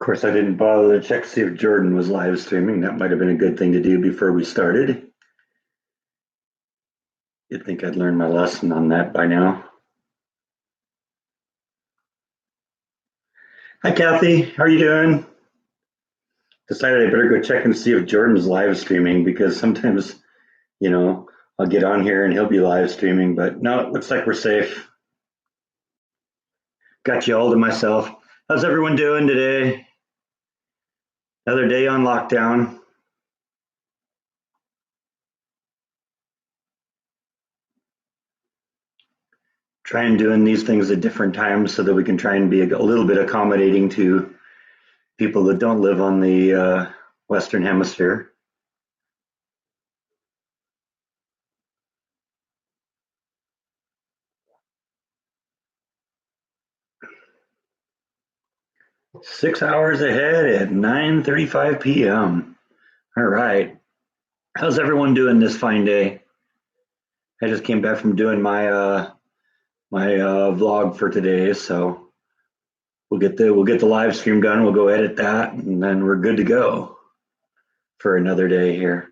Course, I didn't bother to check to see if Jordan was live streaming. That might have been a good thing to do before we started. You'd think I'd learned my lesson on that by now. Hi, Kathy. How are you doing? Decided I better go check and see if Jordan's live streaming because sometimes, I'll get on here and he'll be live streaming, but no, it looks like we're safe. Got you all to myself. How's everyone doing today? Another day on lockdown. Trying doing these things at different times so that we can try and be a little bit accommodating to people that don't live on the Western Hemisphere. Six hours ahead at 9:35 p.m. All right. How's everyone doing this fine day? I just came back from doing my vlog for today, so we'll get the live stream done. We'll go edit that, and then we're good to go for another day here.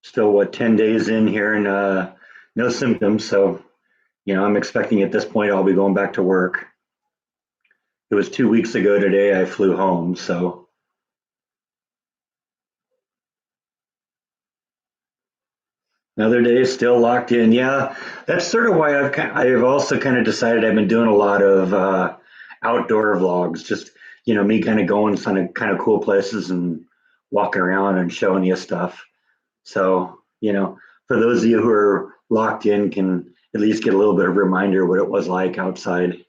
Still, 10 days in here and no symptoms, so I'm expecting at this point I'll be going back to work. It was 2 weeks ago today I flew home, so another day still locked in. Yeah, that's sort of why I've also kind of decided I've been doing a lot of outdoor vlogs. Just me kind of going some kind of cool places and walking around and showing you stuff. So for those of you who are locked in, can at least get a little bit of a reminder what it was like outside.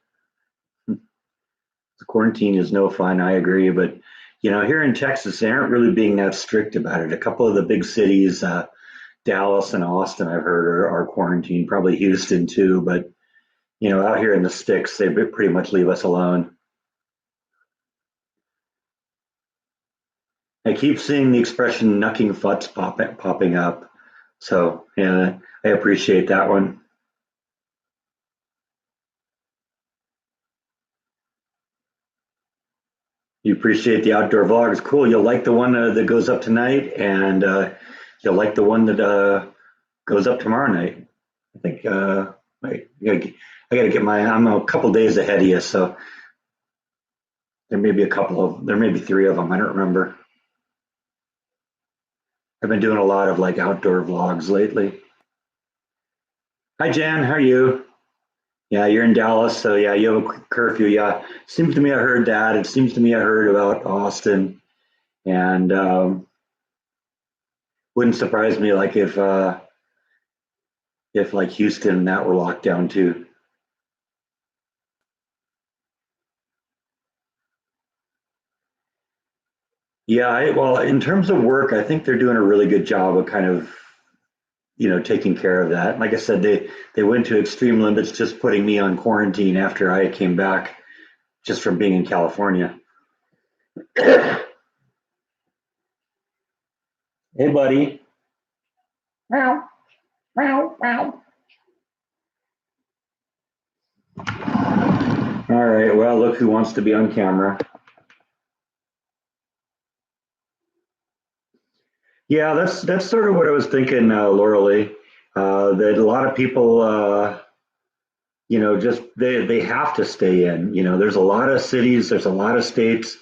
The quarantine is no fun, I agree, but here in Texas, they aren't really being that strict about it. A couple of the big cities, Dallas and Austin, I've heard are quarantined, probably Houston too, but out here in the sticks, they pretty much leave us alone. I keep seeing the expression "knucking futs" popping up, so yeah, I appreciate that one. You appreciate the outdoor vlogs. Cool. You'll like the one that goes up tonight, and you'll like the one that goes up tomorrow night. I think I gotta get I'm a couple days ahead of you, so there may be there may be three of them. I don't remember. I've been doing a lot of like outdoor vlogs lately. Hi, Jan. How are you? Yeah, you're in Dallas, so yeah, you have a curfew. Yeah, seems to me I heard that. It seems to me I heard about Austin, and wouldn't surprise me like if like Houston and that were locked down too. Yeah, well, in terms of work, I think they're doing a really good job of kind of taking care of that. Like I said, they went to extreme limits, just putting me on quarantine after I came back just from being in California. Hey, buddy. Meow, meow, meow. All right. Well, look who wants to be on camera. Yeah, that's sort of what I was thinking, Laura Lee. That a lot of people, just they have to stay in. There's a lot of cities, there's a lot of states,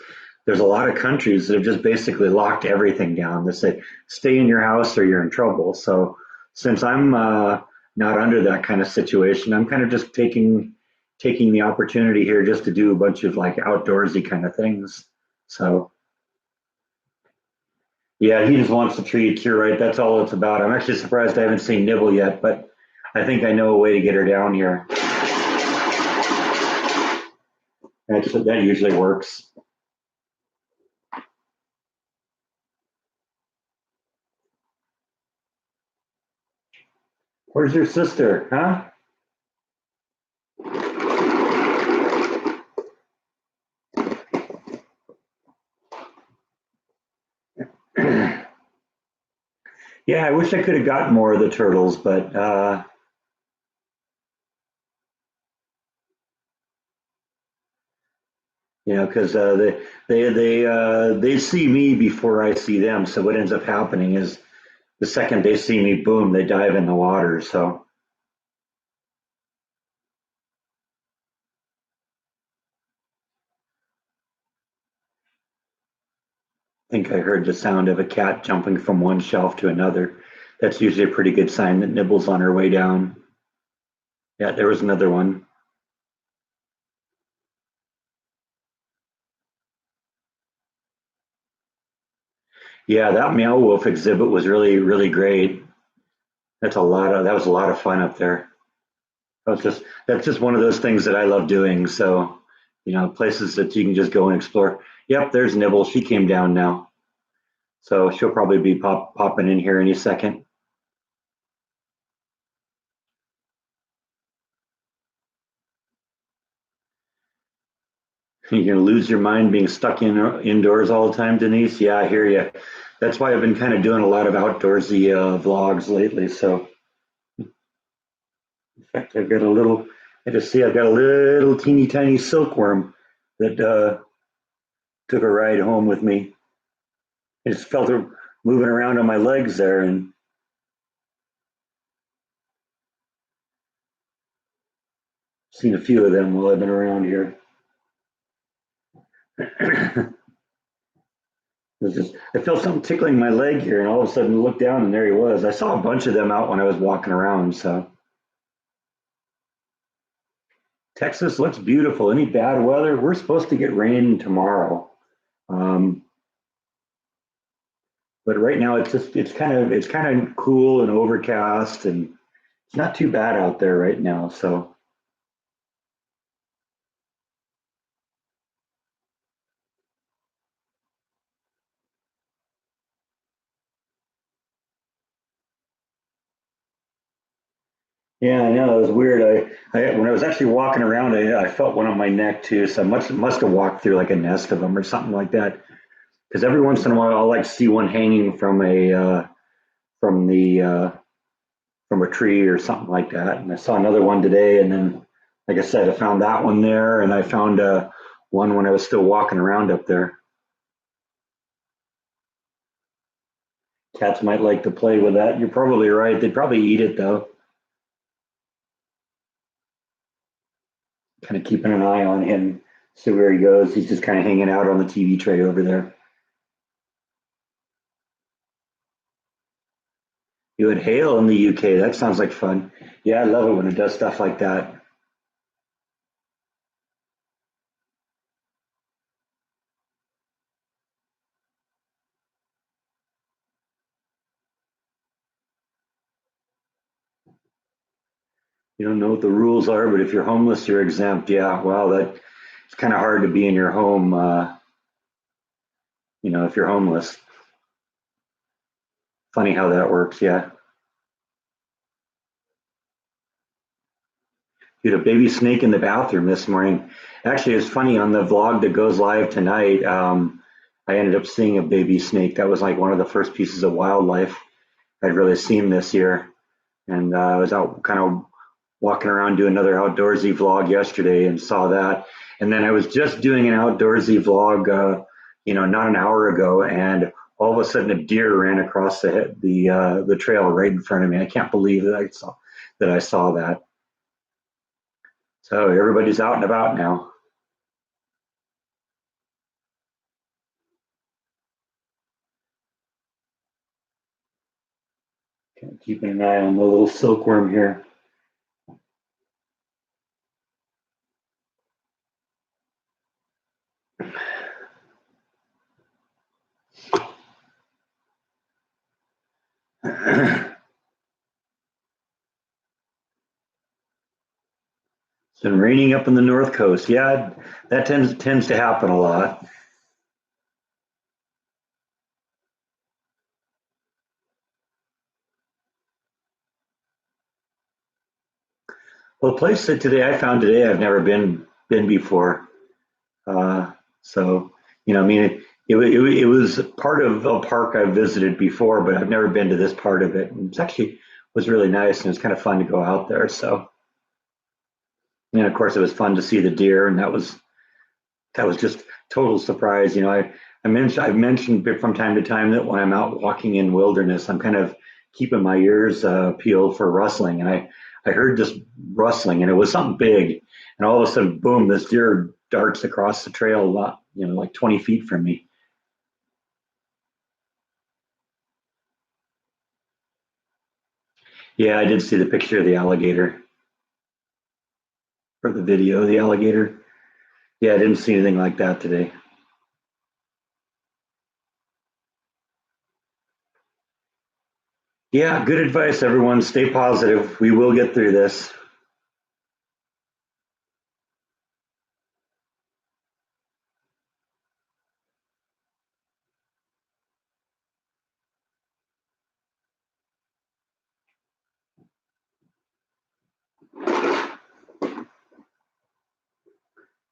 there's a lot of countries that have just basically locked everything down. They say stay in your house or you're in trouble. So since I'm not under that kind of situation, I'm kind of just taking the opportunity here just to do a bunch of like outdoorsy kind of things. So yeah, he just wants to treat. You're right. That's all it's about. I'm actually surprised I haven't seen Nibble yet, but I think I know a way to get her down here. That usually works. Where's your sister, huh? Yeah, I wish I could have gotten more of the turtles, but because they see me before I see them. So what ends up happening is the second they see me, boom, they dive in the water. So I think I heard the sound of a cat jumping from one shelf to another. That's usually a pretty good sign that Nibble's on her way down. Yeah, there was another one. Yeah, that Meow Wolf exhibit was really, really great. That was a lot of fun up there. That's just one of those things that I love doing. So, places that you can just go and explore. Yep, there's Nibble. She came down now. So she'll probably be popping in here any second. You're gonna lose your mind being stuck indoors all the time, Denise. Yeah, I hear you. That's why I've been kind of doing a lot of outdoorsy vlogs lately. So, in fact, I just see I've got a little teeny tiny silkworm that took a ride home with me. I just felt her moving around on my legs there, and seen a few of them while I've been around here. I felt something tickling my leg here, and all of a sudden looked down, and there he was. I saw a bunch of them out when I was walking around. So Texas looks beautiful. Any bad weather? We're supposed to get rain tomorrow, um, but right now it's kind of cool and overcast, and it's not too bad out there right now. So yeah, I know it was weird. When I was actually walking around, I felt one on my neck too. So I must have walked through like a nest of them or something like that. Because every once in a while I'll like see one hanging from the from a tree or something like that. And I saw another one today, and then, like I said, I found that one there, and I found one when I was still walking around up there. Cats might like to play with that. You're probably right. They'd probably eat it though. Kind of keeping an eye on him, see where he goes. He's just kind of hanging out on the TV tray over there. You had hail in the UK. That sounds like fun. Yeah, I love it when it does stuff like that. You don't know what the rules are, but if you're homeless, you're exempt. Yeah, wow, that it's kind of hard to be in your home. If you're homeless. Funny how that works. Yeah, you had a baby snake in the bathroom this morning. Actually, it's funny on the vlog that goes live tonight. I ended up seeing a baby snake. That was like one of the first pieces of wildlife I'd really seen this year. And I was out kind of walking around doing another outdoorsy vlog yesterday and saw that. And then I was just doing an outdoorsy vlog, not an hour ago, and all of a sudden a deer ran across the trail right in front of me. I can't believe that I saw that. So everybody's out and about now. Kind of keeping an eye on the little silkworm here. It's been raining up in the north coast. Yeah, that tends to happen a lot. Well, the place that today I found today I've never been before. Uh, so I mean, it was part of a park I've visited before, but I've never been to this part of it. And it's actually was really nice, and it was kind of fun to go out there. So, and of course, it was fun to see the deer, and that was That was just total surprise. I've mentioned from time to time that when I'm out walking in wilderness, I'm kind of keeping my ears peeled for rustling, and I heard this rustling, and it was something big, and all of a sudden, boom! This deer darts across the trail, like 20 feet from me. Yeah, I did see the picture of the alligator or the video of the alligator. Yeah, I didn't see anything like that today. Yeah, good advice, everyone. Stay positive. We will get through this.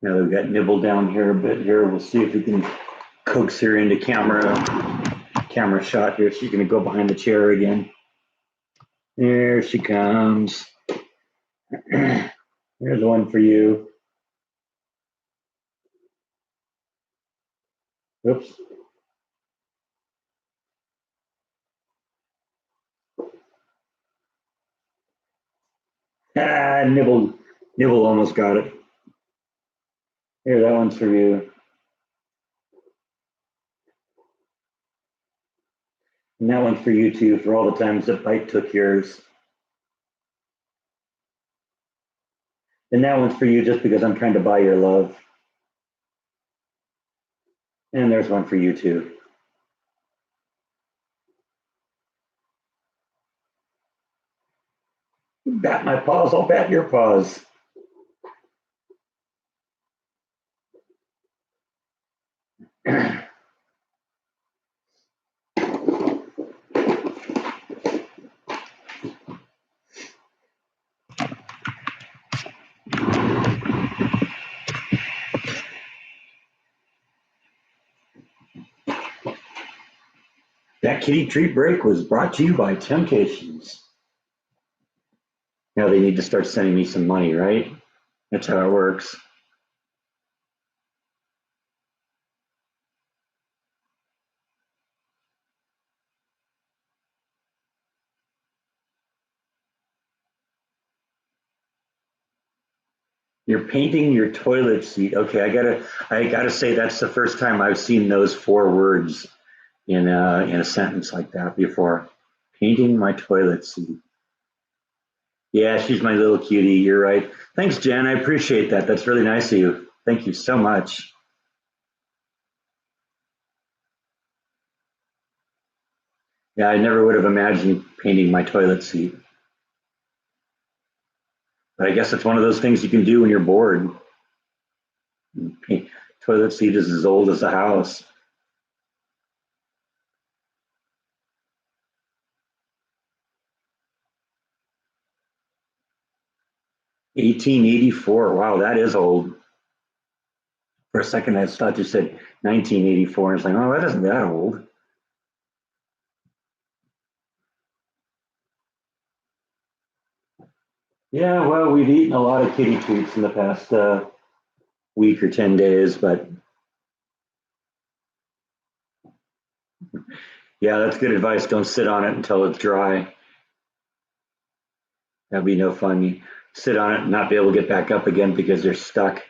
Now we've got Nibble down here a bit here. We'll see if we can coax her into camera shot here. She's going to go behind the chair again. There she comes. Here's one for you. Oops. Nibble almost got it. Here, that one's for you. And that one's for you too, for all the times that Bite took yours. And that one's for you just because I'm trying to buy your love. And there's one for you too. Bat my paws, I'll bat your paws. That kitty treat break was brought to you by Temptations. Now they need to start sending me some money, right? That's how it works. You're painting your toilet seat. Okay, I gotta say that's the first time I've seen those four words in a sentence like that before. Painting my toilet seat. Yeah, she's my little cutie. You're right. Thanks, Jen. I appreciate that. That's really nice of you. Thank you so much. Yeah, I never would have imagined painting my toilet seat. But I guess it's one of those things you can do when you're bored. Paint, toilet seat is as old as the house. 1884. Wow, that is old. For a second, I thought you said 1984. And it's like, oh, that isn't that old. Yeah, well, we've eaten a lot of kitty treats in the past week or 10 days, but yeah, that's good advice. Don't sit on it until it's dry. That'd be no fun. You sit on it and not be able to get back up again because you're stuck.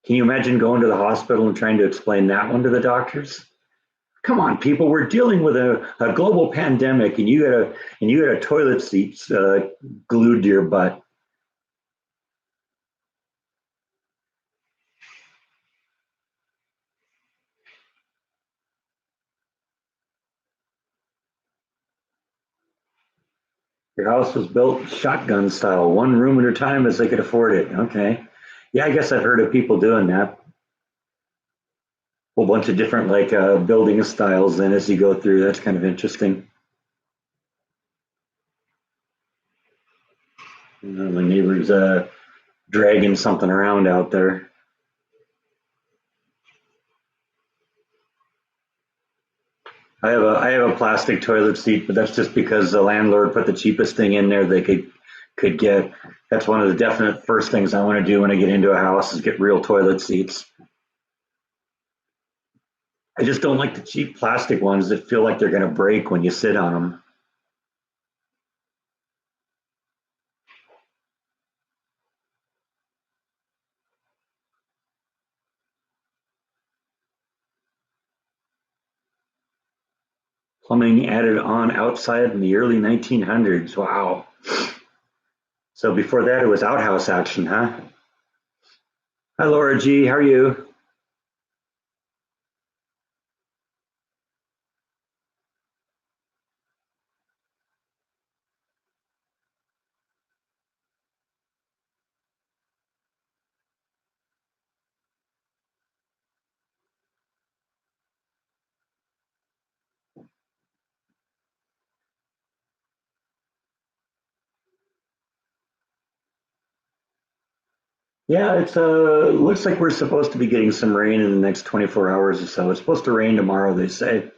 Can you imagine going to the hospital and trying to explain that one to the doctors? Come on, people, we're dealing with a global pandemic, and you got a toilet seat glued to your butt. Your house was built shotgun style, one room at a time as they could afford it. Okay, yeah, I guess I've heard of people doing that. Whole bunch of different like building styles. Then as you go through, that's kind of interesting. My neighbor's dragging something around out there. I have a plastic toilet seat, but that's just because the landlord put the cheapest thing in there they could get. That's one of the definite first things I want to do when I get into a house is get real toilet seats. I just don't like the cheap plastic ones that feel like they're going to break when you sit on them. Plumbing added on outside in the early 1900s. Wow. So before that, it was outhouse action, huh? Hi, Laura G. How are you? Yeah, it's looks like we're supposed to be getting some rain in the next 24 hours or so. It's supposed to rain tomorrow, they say.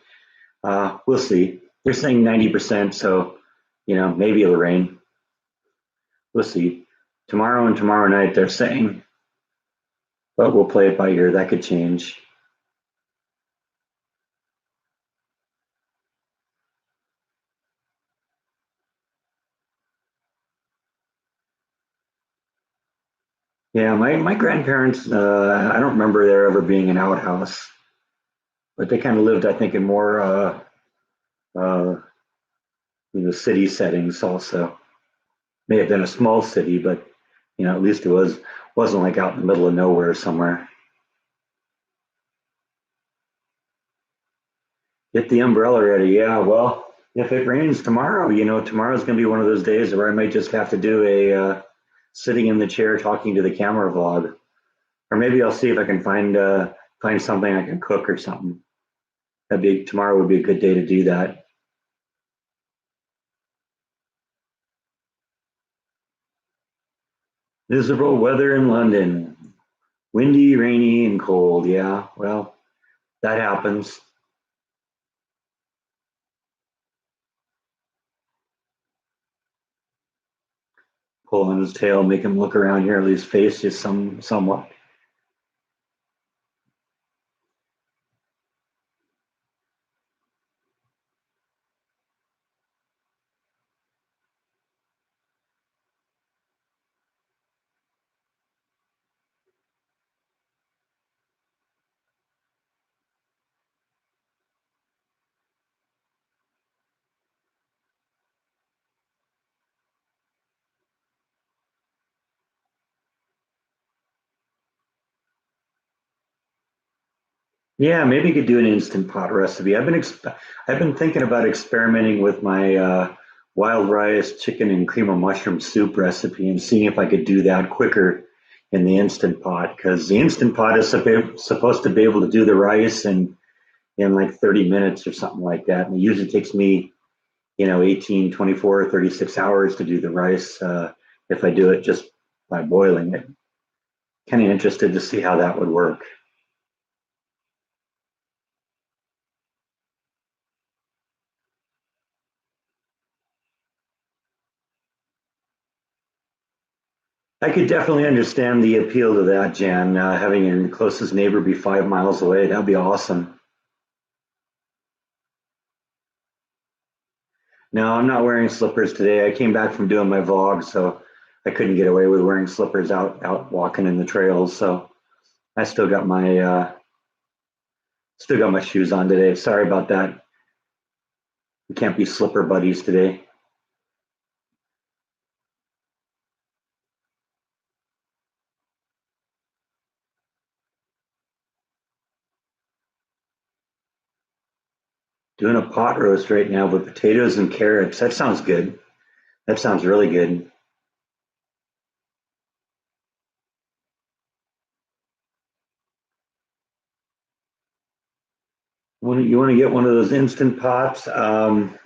We'll see. They're saying 90%, so maybe it'll rain. We'll see. Tomorrow and tomorrow night, they're saying, but we'll play it by ear. That could change. Yeah, my grandparents, I don't remember there ever being an outhouse, but they kind of lived, I think, in more uh, city settings also. May have been a small city, but at least wasn't like out in the middle of nowhere somewhere. Get the umbrella ready. Yeah, well, if it rains tomorrow, tomorrow's going to be one of those days where I might just have to do a sitting in the chair talking to the camera vlog, or maybe I'll see if I can find something I can cook or something. Tomorrow would be a good day to do that. Miserable weather in London, windy, rainy, and cold. Yeah, well, that happens. Pull on his tail, make him look around here, at least face just somewhat. Yeah, maybe you could do an instant pot recipe. I've been thinking about experimenting with my wild rice, chicken, and cream of mushroom soup recipe and seeing if I could do that quicker in the instant pot because the instant pot is supposed to be able to do the rice in like 30 minutes or something like that. And it usually takes me, 18, 24, 36 hours to do the rice if I do it just by boiling it. Kind of interested to see how that would work. I could definitely understand the appeal to that, Jan. Having your closest neighbor be 5 miles away, that'd be awesome. No, I'm not wearing slippers today. I came back from doing my vlog, so I couldn't get away with wearing slippers out walking in the trails. So I still got my shoes on today. Sorry about that. We can't be slipper buddies today. Doing a pot roast right now with potatoes and carrots. That sounds good. That sounds really good. You want to get one of those instant pots? I don't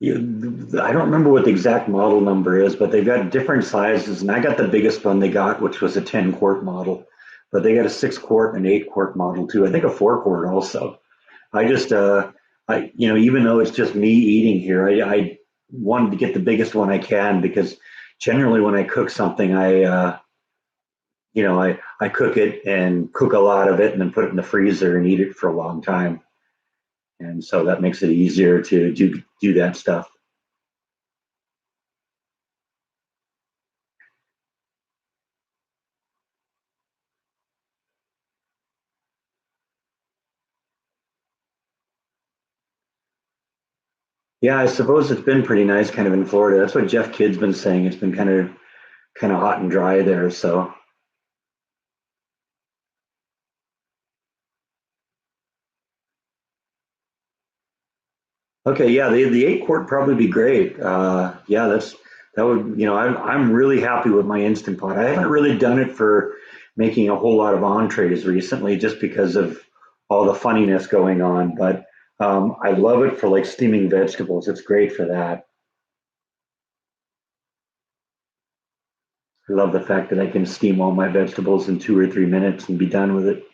remember what the exact model number is, but they've got different sizes, and I got the biggest one they got, which was a 10-quart model. But they got a 6-quart and an 8-quart model too. I think a 4-quart also. I just, even though it's just me eating here, I wanted to get the biggest one I can because generally when I cook something, I cook it and cook a lot of it and then put it in the freezer and eat it for a long time. And so that makes it easier to do that stuff. Yeah, I suppose it's been pretty nice kind of in Florida. That's what Jeff Kidd's been saying. It's been kind of hot and dry there. So okay, yeah, the eight quart probably be great. Yeah, that would, I'm really happy with my Instant Pot. I haven't really done it for making a whole lot of entrees recently, just because of all the funniness going on. But I love it for like steaming vegetables. It's great for that. I love the fact that I can steam all my vegetables in 2 or 3 minutes and be done with it.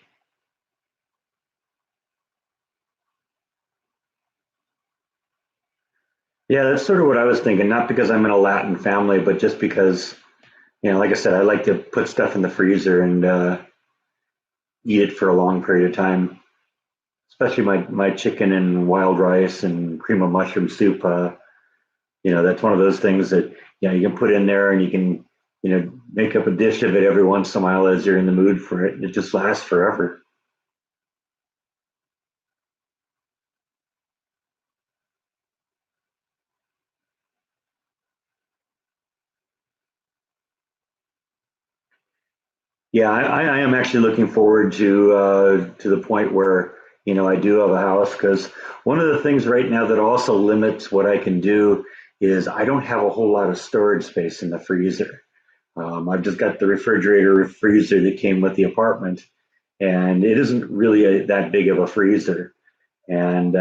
Yeah, that's sort of what I was thinking. Not because I'm in a Latin family, but just because, like I said, I like to put stuff in the freezer and eat it for a long period of time. Especially my chicken and wild rice and cream of mushroom soup. That's one of those things that you can put in there and you can make up a dish of it every once in a while as you're in the mood for it. It just lasts forever. Yeah, I am actually looking forward to the point where I do have a house, because one of the things right now that also limits what I can do is I don't have a whole lot of storage space in the freezer. I've just got the refrigerator freezer that came with the apartment, and it isn't really that big of a freezer. And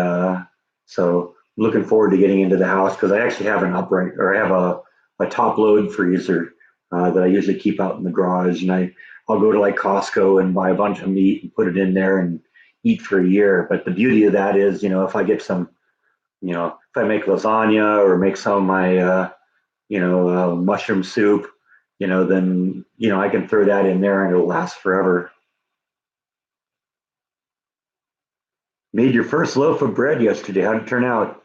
so looking forward to getting into the house, because I actually have an upright, or I have a top load freezer that I usually keep out in the garage. And I'll go to like Costco and buy a bunch of meat and put it in there and eat for a year. But the beauty of that is, if I get some, if I make lasagna or make some of my, mushroom soup, then, I can throw that in there and it'll last forever. Made your first loaf of bread yesterday. How'd it turn out?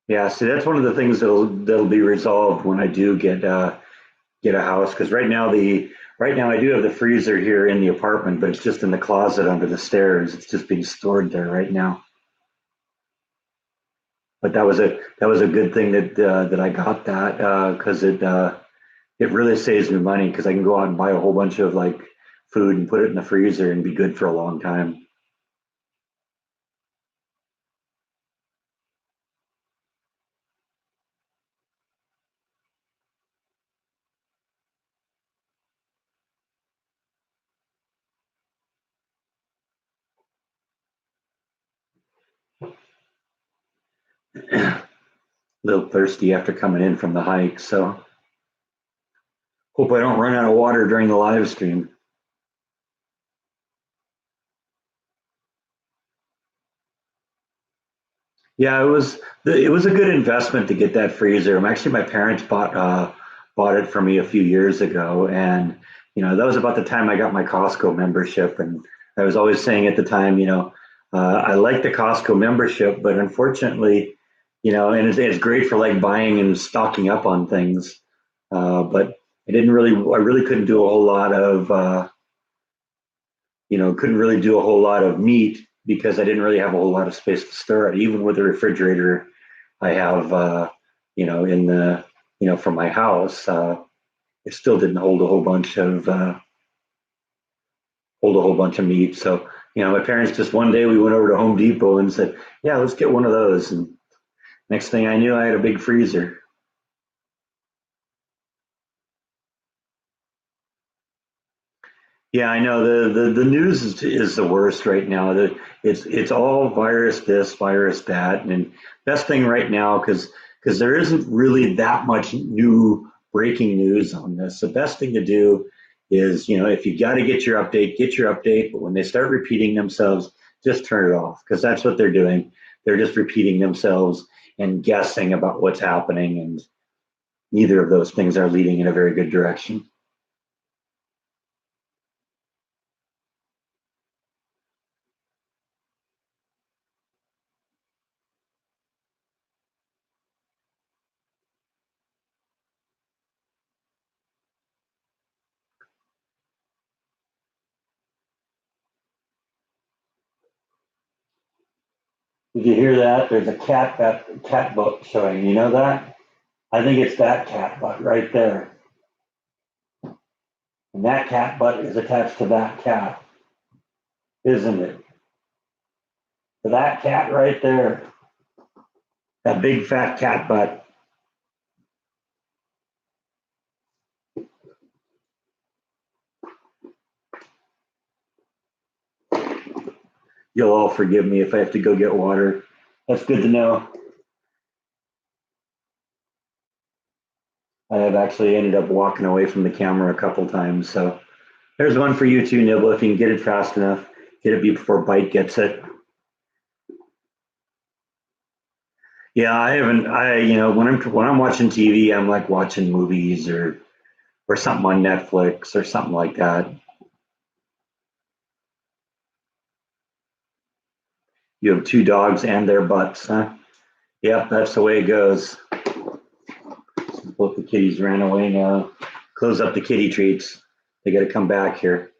Yeah, see, that's one of the things that'll be resolved when I do get a house. Because right now I do have the freezer here in the apartment, but it's just in the closet under the stairs. It's just being stored there right now. But that was a good thing that I got that, because it really saves me money, because I can go out and buy a whole bunch of like food and put it in the freezer and be good for a long time. A little thirsty after coming in from the hike, so hope I don't run out of water during the live stream. Yeah, it was a good investment to get that freezer. Actually, my parents bought it for me a few years ago, and that was about the time I got my Costco membership. And I was always saying at the time, I like the Costco membership, but unfortunately, and it's great for like buying and stocking up on things, but I really couldn't do a whole lot of couldn't really do a whole lot of meat, because I didn't really have a whole lot of space to store it. Even with the refrigerator I have, in the, from my house, it still didn't hold a whole bunch of meat. So, my parents, just one day we went over to Home Depot and said, "Yeah, let's get one of those." And next thing I knew, I had a big freezer. Yeah, I know the news is the worst right now. It's all virus this, virus that, and best thing right now because there isn't really that much new breaking news on this. The best thing to do is if you got to get your update. But when they start repeating themselves, just turn it off because that's what they're doing. They're just repeating themselves and guessing about what's happening, and neither of those things are leading in a very good direction. Did you hear that? There's a cat book showing. You know that? I think it's that cat butt right there. And that cat butt is attached to that cat, isn't it? To that cat right there. That big fat cat butt. You'll all forgive me if I have to go get water. That's good to know. I have actually ended up walking away from the camera a couple times. So there's one for you too, Nibble, if you can get it fast enough. Get it before Bite gets it. Yeah, I haven't. When I'm watching TV, I'm like watching movies or something on Netflix or something like that. You have two dogs and their butts, huh? Yep, that's the way it goes. Both the kitties ran away now. Close up the kitty treats. They got to come back here.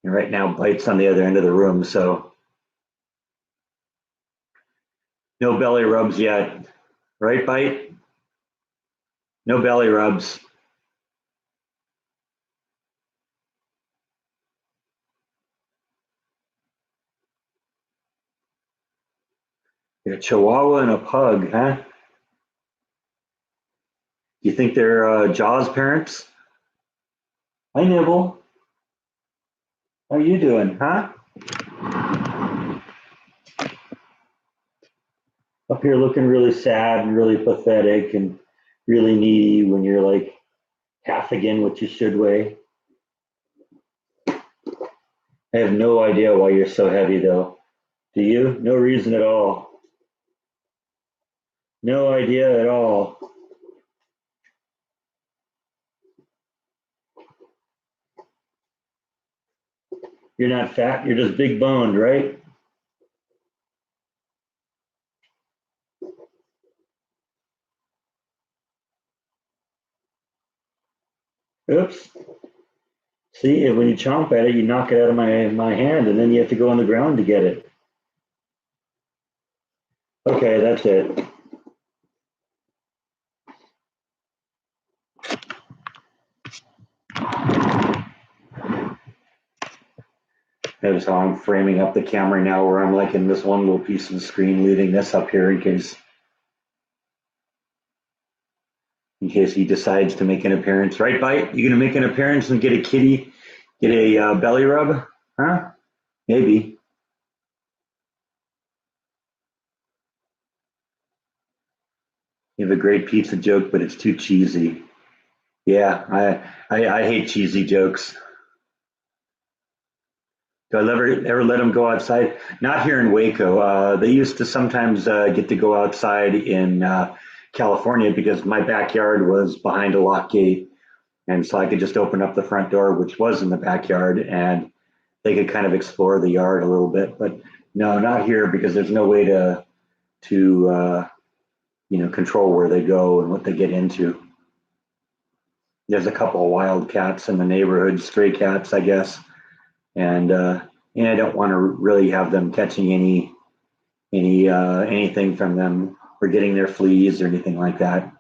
And right now, Bite's on the other end of the room, so no belly rubs yet. Right, Bite? No belly rubs. You got a Chihuahua and a pug, huh? You think they're Jaws parents? Hi, Nibble. How are you doing, huh? Up here looking really sad and really pathetic and really needy when you're like half again what you should weigh. I have no idea why you're so heavy though. Do you? No reason at all. No idea at all. You're not fat, you're just big boned, right? Oops. See, when you chomp at it, you knock it out of my hand, and then you have to go on the ground to get it. Okay, that's it. Notice how I'm framing up the camera now, where I'm like in this one little piece of the screen, leaving this up here in case he decides to make an appearance. Right, Bite? You gonna make an appearance and get a kitty, get a belly rub? Huh? Maybe. You have a great pizza joke, but it's too cheesy. Yeah, I hate cheesy jokes. Do I ever let them go outside? Not here in Waco. They used to sometimes get to go outside in California because my backyard was behind a lock gate, and so I could just open up the front door, which was in the backyard, and they could kind of explore the yard a little bit. But no, not here because there's no way to control where they go and what they get into. There's a couple of wild cats in the neighborhood, stray cats, I guess, and I don't want to really have them catching anything from them or getting their fleas or anything like that.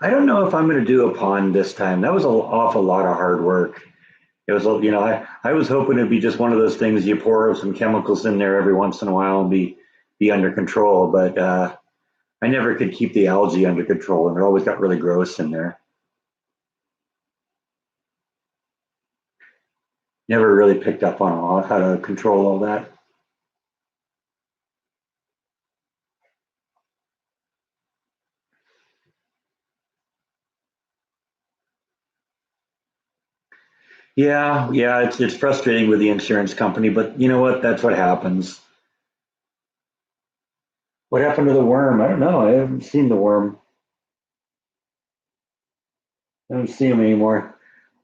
I don't know if I'm going to do a pond this time. That was an awful lot of hard work. It was, I was hoping it'd be just one of those things you pour some chemicals in there every once in a while and be under control, but I never could keep the algae under control, and it always got really gross in there. Never really picked up on how to control all that. Yeah, yeah, it's frustrating with the insurance company, but you know what? That's what happens. What happened to the worm? I don't know. I haven't seen the worm. I don't see him anymore.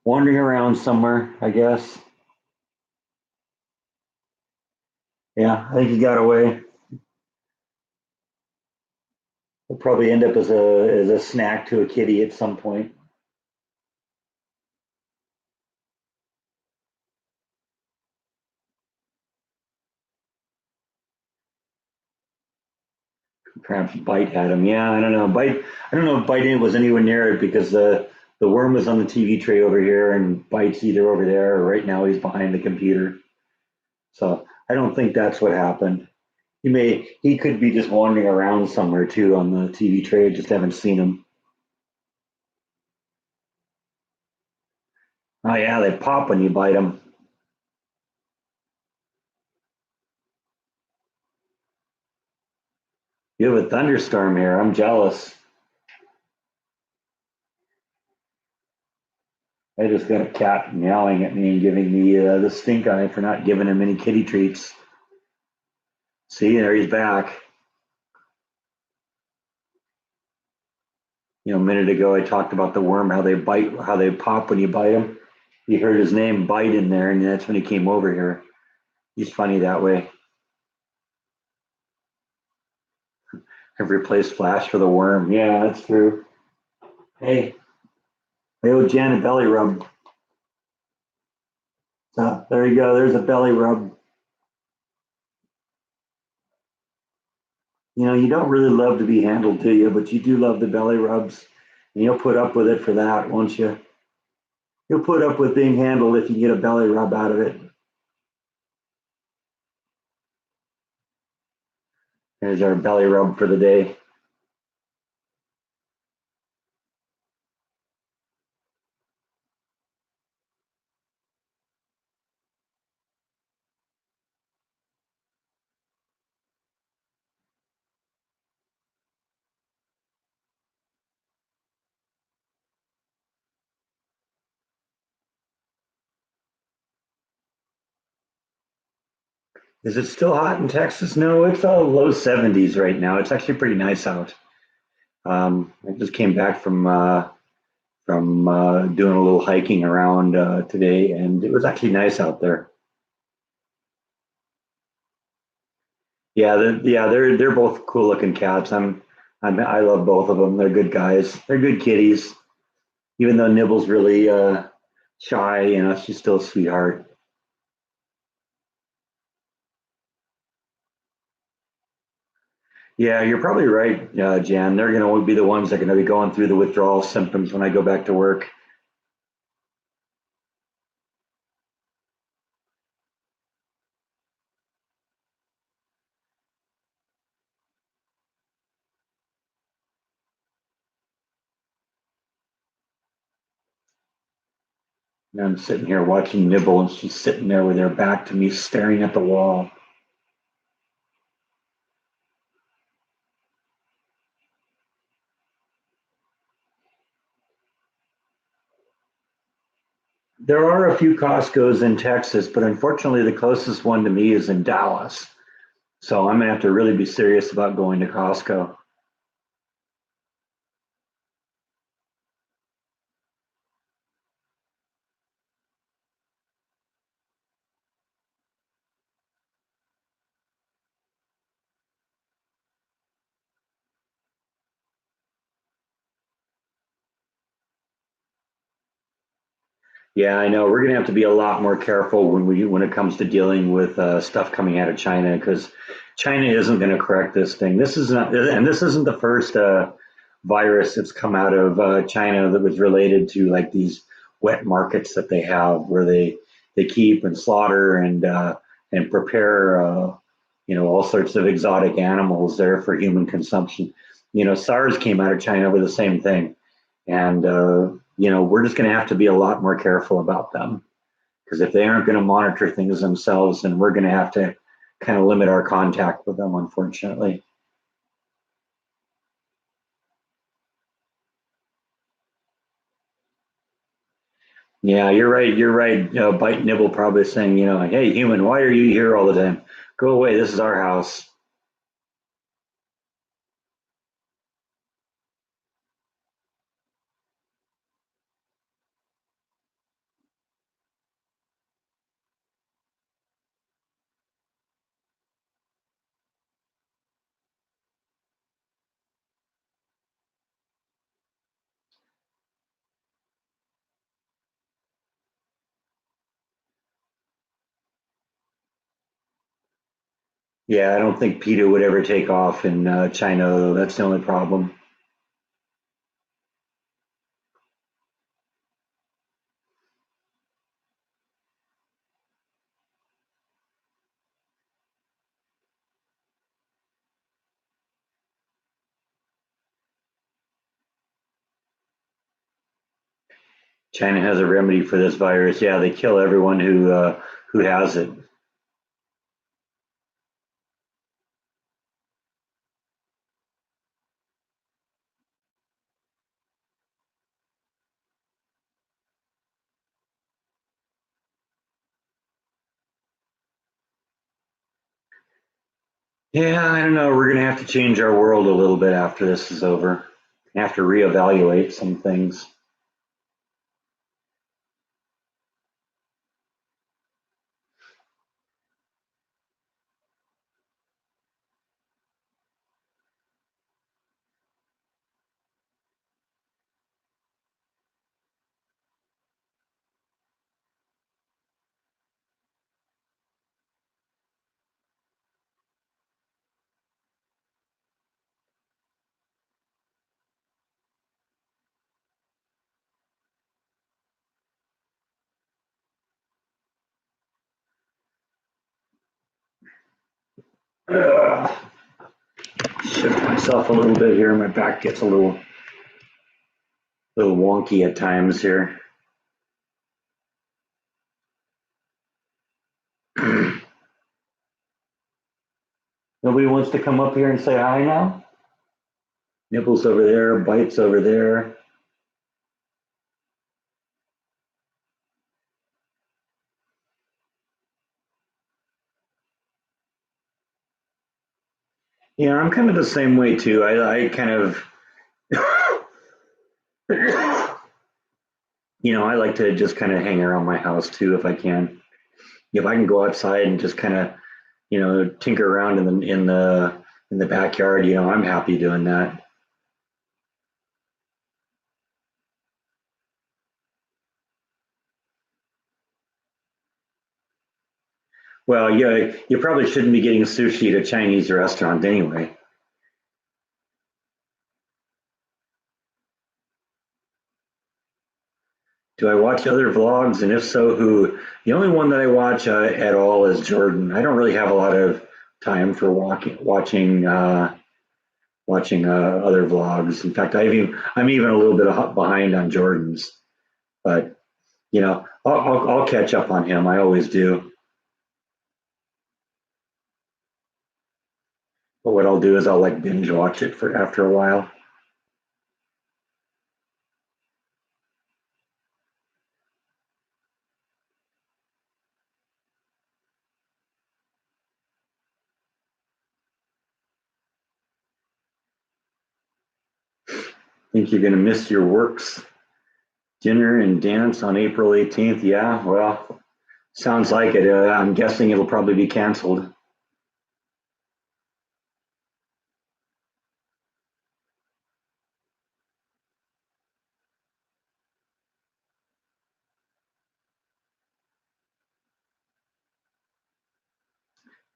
Wandering around somewhere, I guess. Yeah, I think he got away. He'll probably end up as a snack to a kitty at some point. Perhaps Bite had him. Yeah, I don't know. Bite. I don't know if Bite was anywhere near it because the worm was on the TV tray over here, and Bite's either over there or right now he's behind the computer. So I don't think that's what happened. He could be just wandering around somewhere too on the TV tray. I just haven't seen him. Oh yeah, they pop when you bite them. You have a thunderstorm here. I'm jealous. I just got a cat meowing at me and giving me the stink eye for not giving him any kitty treats. See, there he's back. A minute ago I talked about the worm, how they bite, how they pop when you bite them. You heard his name, Bite, in there, and that's when he came over here. He's funny that way. I've replaced Flash for the worm. Yeah, that's true. Hey, I owe Jan a belly rub. So there you go. There's a belly rub. You don't really love to be handled, do you? But you do love the belly rubs. And you'll put up with it for that, won't you? You'll put up with being handled if you get a belly rub out of it. There's our belly rub for the day. Is it still hot in Texas? No, it's all low 70s right now. It's actually pretty nice out. I just came back from doing a little hiking around today, and it was actually nice out there. Yeah, they're both cool looking cats. I love both of them. They're good guys. They're good kitties. Even though Nibble's really shy, she's still a sweetheart. Yeah, you're probably right, Jan. They're going to be the ones that are going to be going through the withdrawal symptoms when I go back to work. And I'm sitting here watching Nibble, and she's sitting there with her back to me, staring at the wall. There are a few Costco's in Texas, but unfortunately, the closest one to me is in Dallas. So I'm gonna have to really be serious about going to Costco. Yeah, I know. We're gonna have to be a lot more careful when it comes to dealing with stuff coming out of China because China isn't going to correct this thing. This is not, and this isn't the first virus that's come out of China that was related to like these wet markets that they have where they keep and slaughter and prepare all sorts of exotic animals there for human consumption. SARS came out of China with the same thing, and we're just going to have to be a lot more careful about them because if they aren't going to monitor things themselves, then we're going to have to kind of limit our contact with them, unfortunately. Yeah, you're right. You're right. Bite Nibble probably saying, hey, human, why are you here all the time? Go away. This is our house. Yeah, I don't think PETA would ever take off in China, though. That's the only problem. China has a remedy for this virus. Yeah, they kill everyone who has it. Yeah, I don't know. We're going to have to change our world a little bit after this is over. Have to reevaluate some things. Ugh. Shift myself a little bit here. My back gets a little wonky at times here. Nobody wants to come up here and say hi now? Nipples over there, bites over there. Yeah, I'm kind of the same way too. I kind of, I like to just kind of hang around my house too if I can. If I can go outside and just kind of, tinker around in the backyard, I'm happy doing that. Well, yeah, you probably shouldn't be getting sushi at a Chinese restaurant anyway. Do I watch other vlogs? And if so, who? The only one that I watch at all is Jordan. I don't really have a lot of time for watching other vlogs. In fact, I'm even a little bit behind on Jordan's, but I'll catch up on him. I always do. But what I'll do is I'll like binge watch it for after a while. Think you're gonna miss your works dinner and dance on April 18th? Yeah, well, sounds like it. I'm guessing it'll probably be canceled.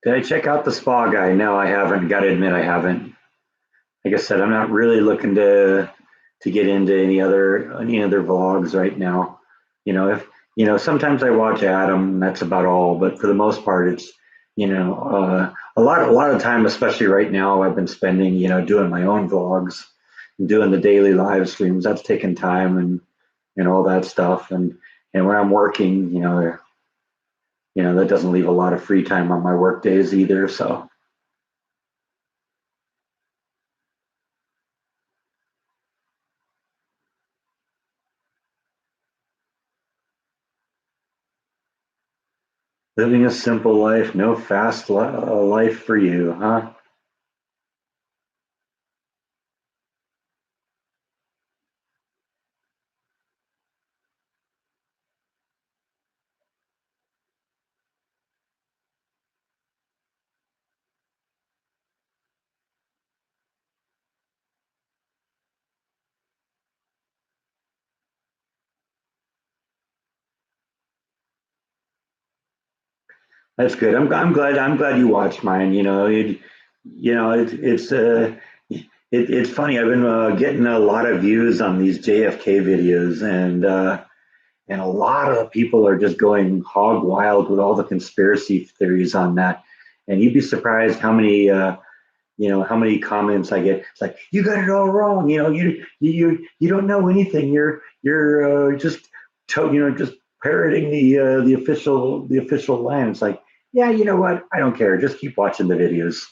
Did I check out the spa guy? No, I haven't. Got to admit, I haven't. Like I said, I'm not really looking to get into any other vlogs right now. If sometimes I watch Adam. That's about all. But for the most part, it's a lot of time, especially right now, I've been spending doing my own vlogs, and doing the daily live streams. That's taking time and all that stuff. And when I'm working, That doesn't leave a lot of free time on my work days either. So living a simple life, no fast life for you, huh? That's good. I'm glad you watched mine. It's funny. I've been getting a lot of views on these JFK videos, and a lot of people are just going hog wild with all the conspiracy theories on that. And you'd be surprised how many comments I get. It's like, you got it all wrong. You don't know anything. You're just parroting the official line. It's like, yeah, you know what? I don't care. Just keep watching the videos.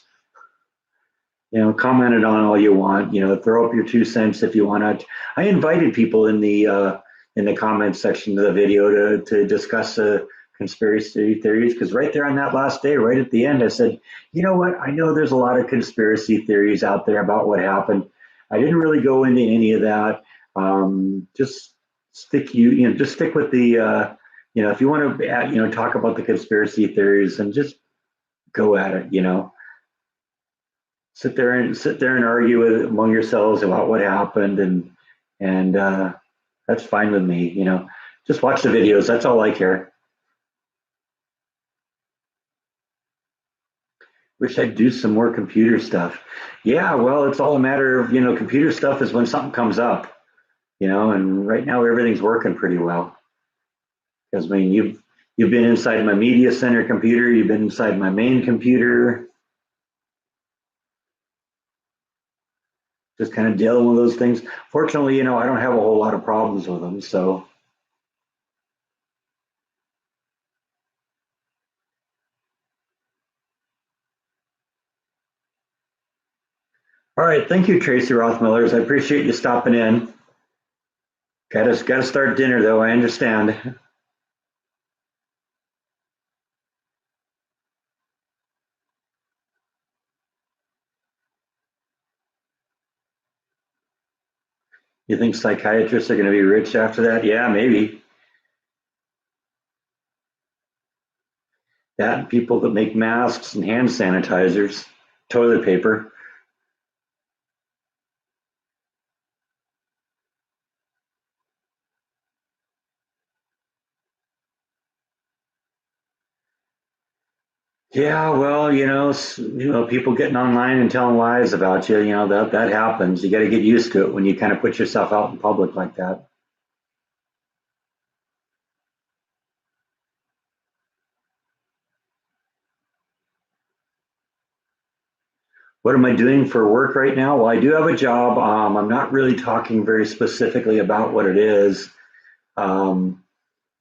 Comment it on all you want. Throw up your 2 cents if you want to. I invited people in the comments section of the video to discuss conspiracy theories, because right there on that last day, right at the end, I said, you know what? I know there's a lot of conspiracy theories out there about what happened. I didn't really go into any of that. Just stick with if you want to, talk about the conspiracy theories, and just go at it. Sit there and argue among yourselves about what happened, and that's fine with me. Just watch the videos. That's all I care. Wish I'd do some more computer stuff. Yeah, well, it's all a matter of computer stuff is when something comes up. And right now everything's working pretty well. Because I mean, you've been inside my media center computer. You've been inside my main computer. Just kind of dealing with those things. Fortunately, I don't have a whole lot of problems with them. So, all right. Thank you, Tracy Rothmillers. I appreciate you stopping in. Got to start dinner though. I understand. You think psychiatrists are going to be rich after that? Yeah, maybe. That and people that make masks and hand sanitizers, toilet paper. Yeah, well, people getting online and telling lies about you. That happens. You got to get used to it when you kind of put yourself out in public like that. What am I doing for work right now? Well, I do have a job. I'm not really talking very specifically about what it is, um,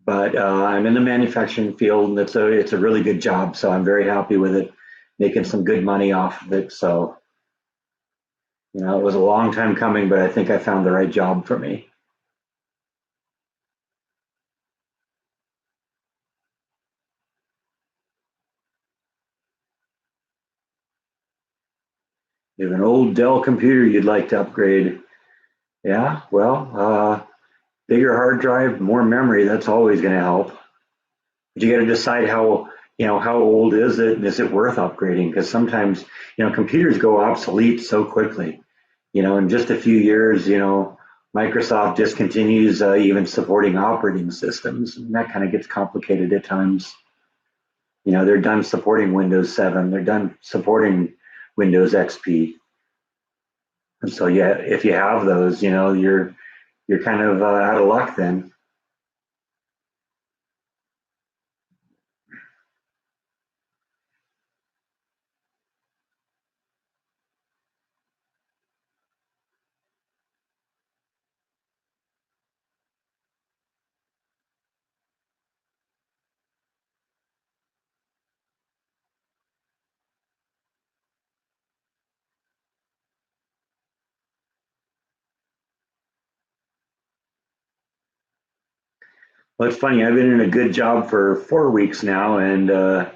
but I'm in the manufacturing field, and it's a really good job. So I'm very happy with it, making some good money off of it. So it was a long time coming, but I think I found the right job for me. You have an old Dell computer you'd like to upgrade. Yeah, well, bigger hard drive, more memory. That's always going to help. But you got to decide how old is it, and is it worth upgrading? Because sometimes, computers go obsolete so quickly. In just a few years, Microsoft discontinues even supporting operating systems, and that kind of gets complicated at times. They're done supporting Windows 7. They're done supporting Windows XP. And so, yeah, if you have those, you're kind of out of luck then. Well, it's funny. I've been in a good job for 4 weeks now, and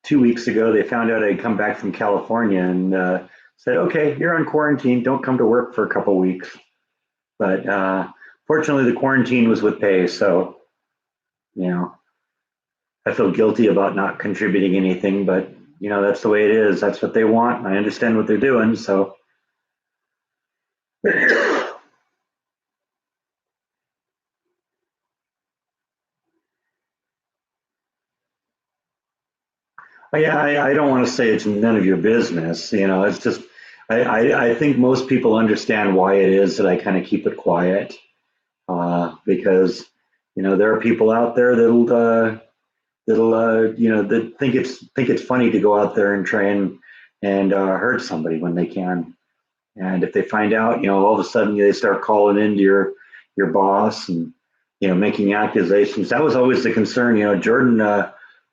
2 weeks ago they found out I'd come back from California and said, "Okay, you're on quarantine. Don't come to work for a couple weeks." But fortunately, the quarantine was with pay, so you know I feel guilty about not contributing anything, but that's the way it is. That's what they want. And I understand what they're doing, so. Yeah, I don't want to say it's none of your business. It's just I think most people understand why it is that I kind of keep it quiet, because there are people out there that think it's funny to go out there and try and hurt somebody when they can. And if they find out, all of a sudden they start calling into your boss and making accusations. That was always the concern. Jordan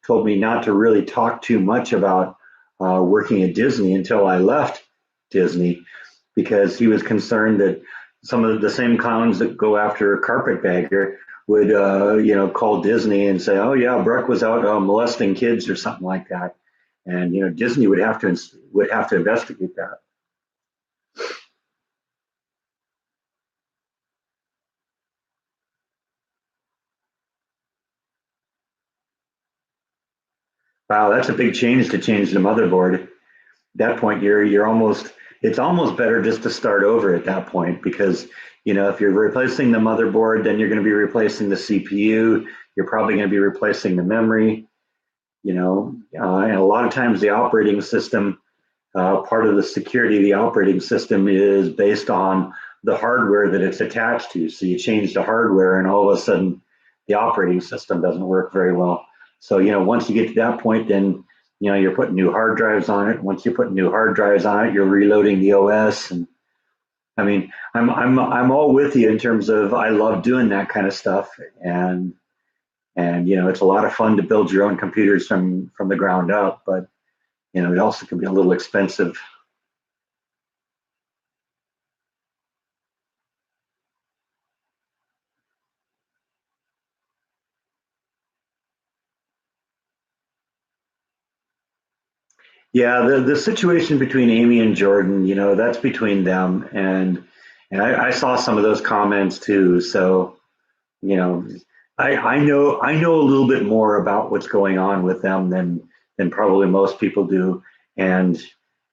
told me not to really talk too much about working at Disney until I left Disney, because he was concerned that some of the same clowns that go after a carpetbagger would call Disney and say, "Oh yeah, Brooke was out molesting kids" or something like that, and Disney would have to investigate that. Wow, that's a big change to change the motherboard. At that point, you're almost it's almost better just to start over at that point, because if you're replacing the motherboard, then you're going to be replacing the CPU. You're probably going to be replacing the memory. And a lot of times the operating system, part of the security of the operating system is based on the hardware that it's attached to. So you change the hardware, and all of a sudden, the operating system doesn't work very well. So once you get to that point, then you're putting new hard drives on it. Once you put new hard drives on it, you're reloading the OS. And I mean, I'm all with you in terms of I love doing that kind of stuff, and it's a lot of fun to build your own computers from the ground up, but it also can be a little expensive. Yeah, the situation between Amy and Jordan, that's between them, and I saw some of those comments too. So you know, I know a little bit more about what's going on with them than probably most people do, and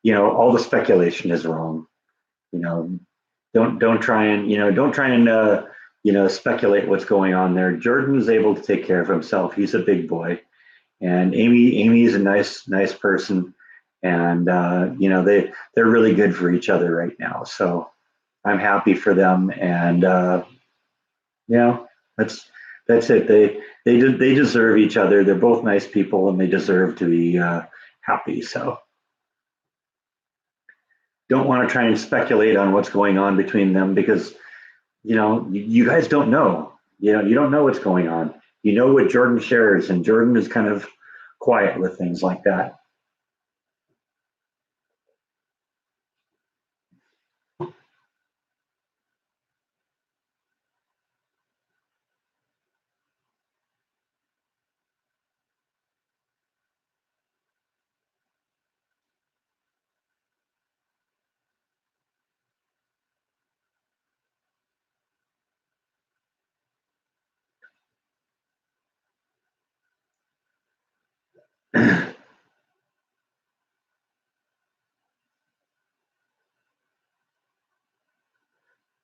all the speculation is wrong. You know, don't try and speculate what's going on there. Jordan is able to take care of himself. He's a big boy, and Amy is a nice person, and they're really good for each other right now. So I'm happy for them, and yeah, that's that's it. They deserve each other. They're both nice people, and they deserve to be happy. So don't want to try and speculate on what's going on between them, because you guys don't know. You don't know what's going on. You know what Jordan shares, and Jordan is kind of quiet with things like that.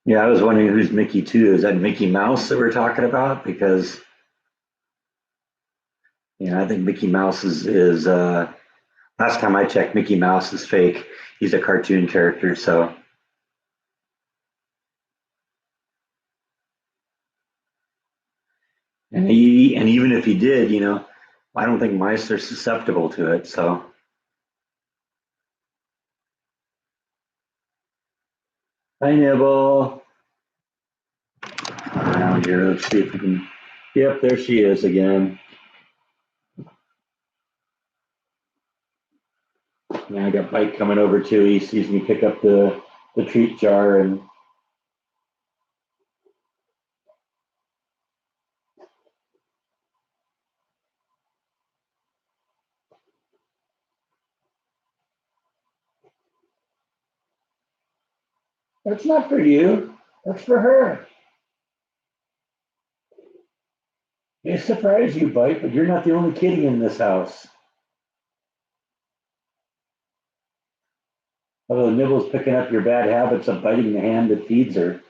Yeah, I was wondering who's Mickey too. Is that Mickey Mouse that we're talking about? Because I think Mickey Mouse is last time I checked, Mickey Mouse is fake. He's a cartoon character. So, and even if he did, I don't think mice are susceptible to it. So, hi Nibble. Around here, let's see if we can. Yep, there she is again. Now I got Mike coming over too. He sees me pick up the treat jar, That's not for you. That's for her. May surprise you, Bite, but you're not the only kitty in this house. Although Nibble's picking up your bad habits of biting the hand that feeds her.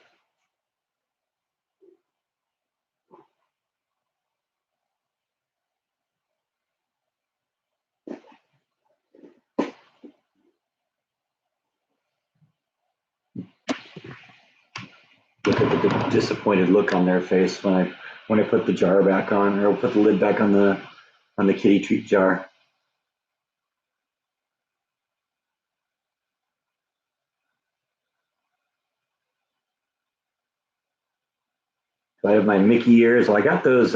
Look at the disappointed look on their face when I put the jar back on, or put the lid back on the kitty treat jar. So I have my Mickey ears. Well, I got those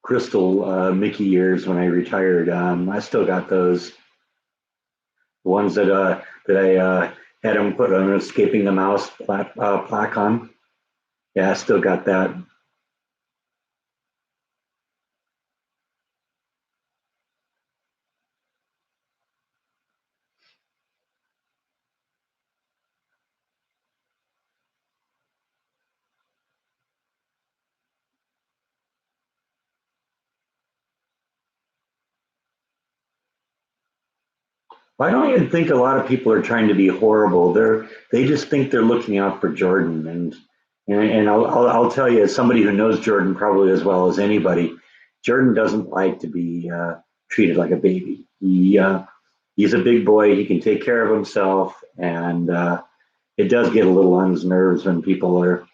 crystal Mickey ears when I retired. I still got those. The ones that I had them put on escaping the mouse plaque on. Yeah, I still got that. I don't even think a lot of people are trying to be horrible. They just think they're looking out for Jordan, and I'll tell you, as somebody who knows Jordan probably as well as anybody, Jordan doesn't like to be treated like a baby. He's a big boy. He can take care of himself, and it does get a little on his nerves when people are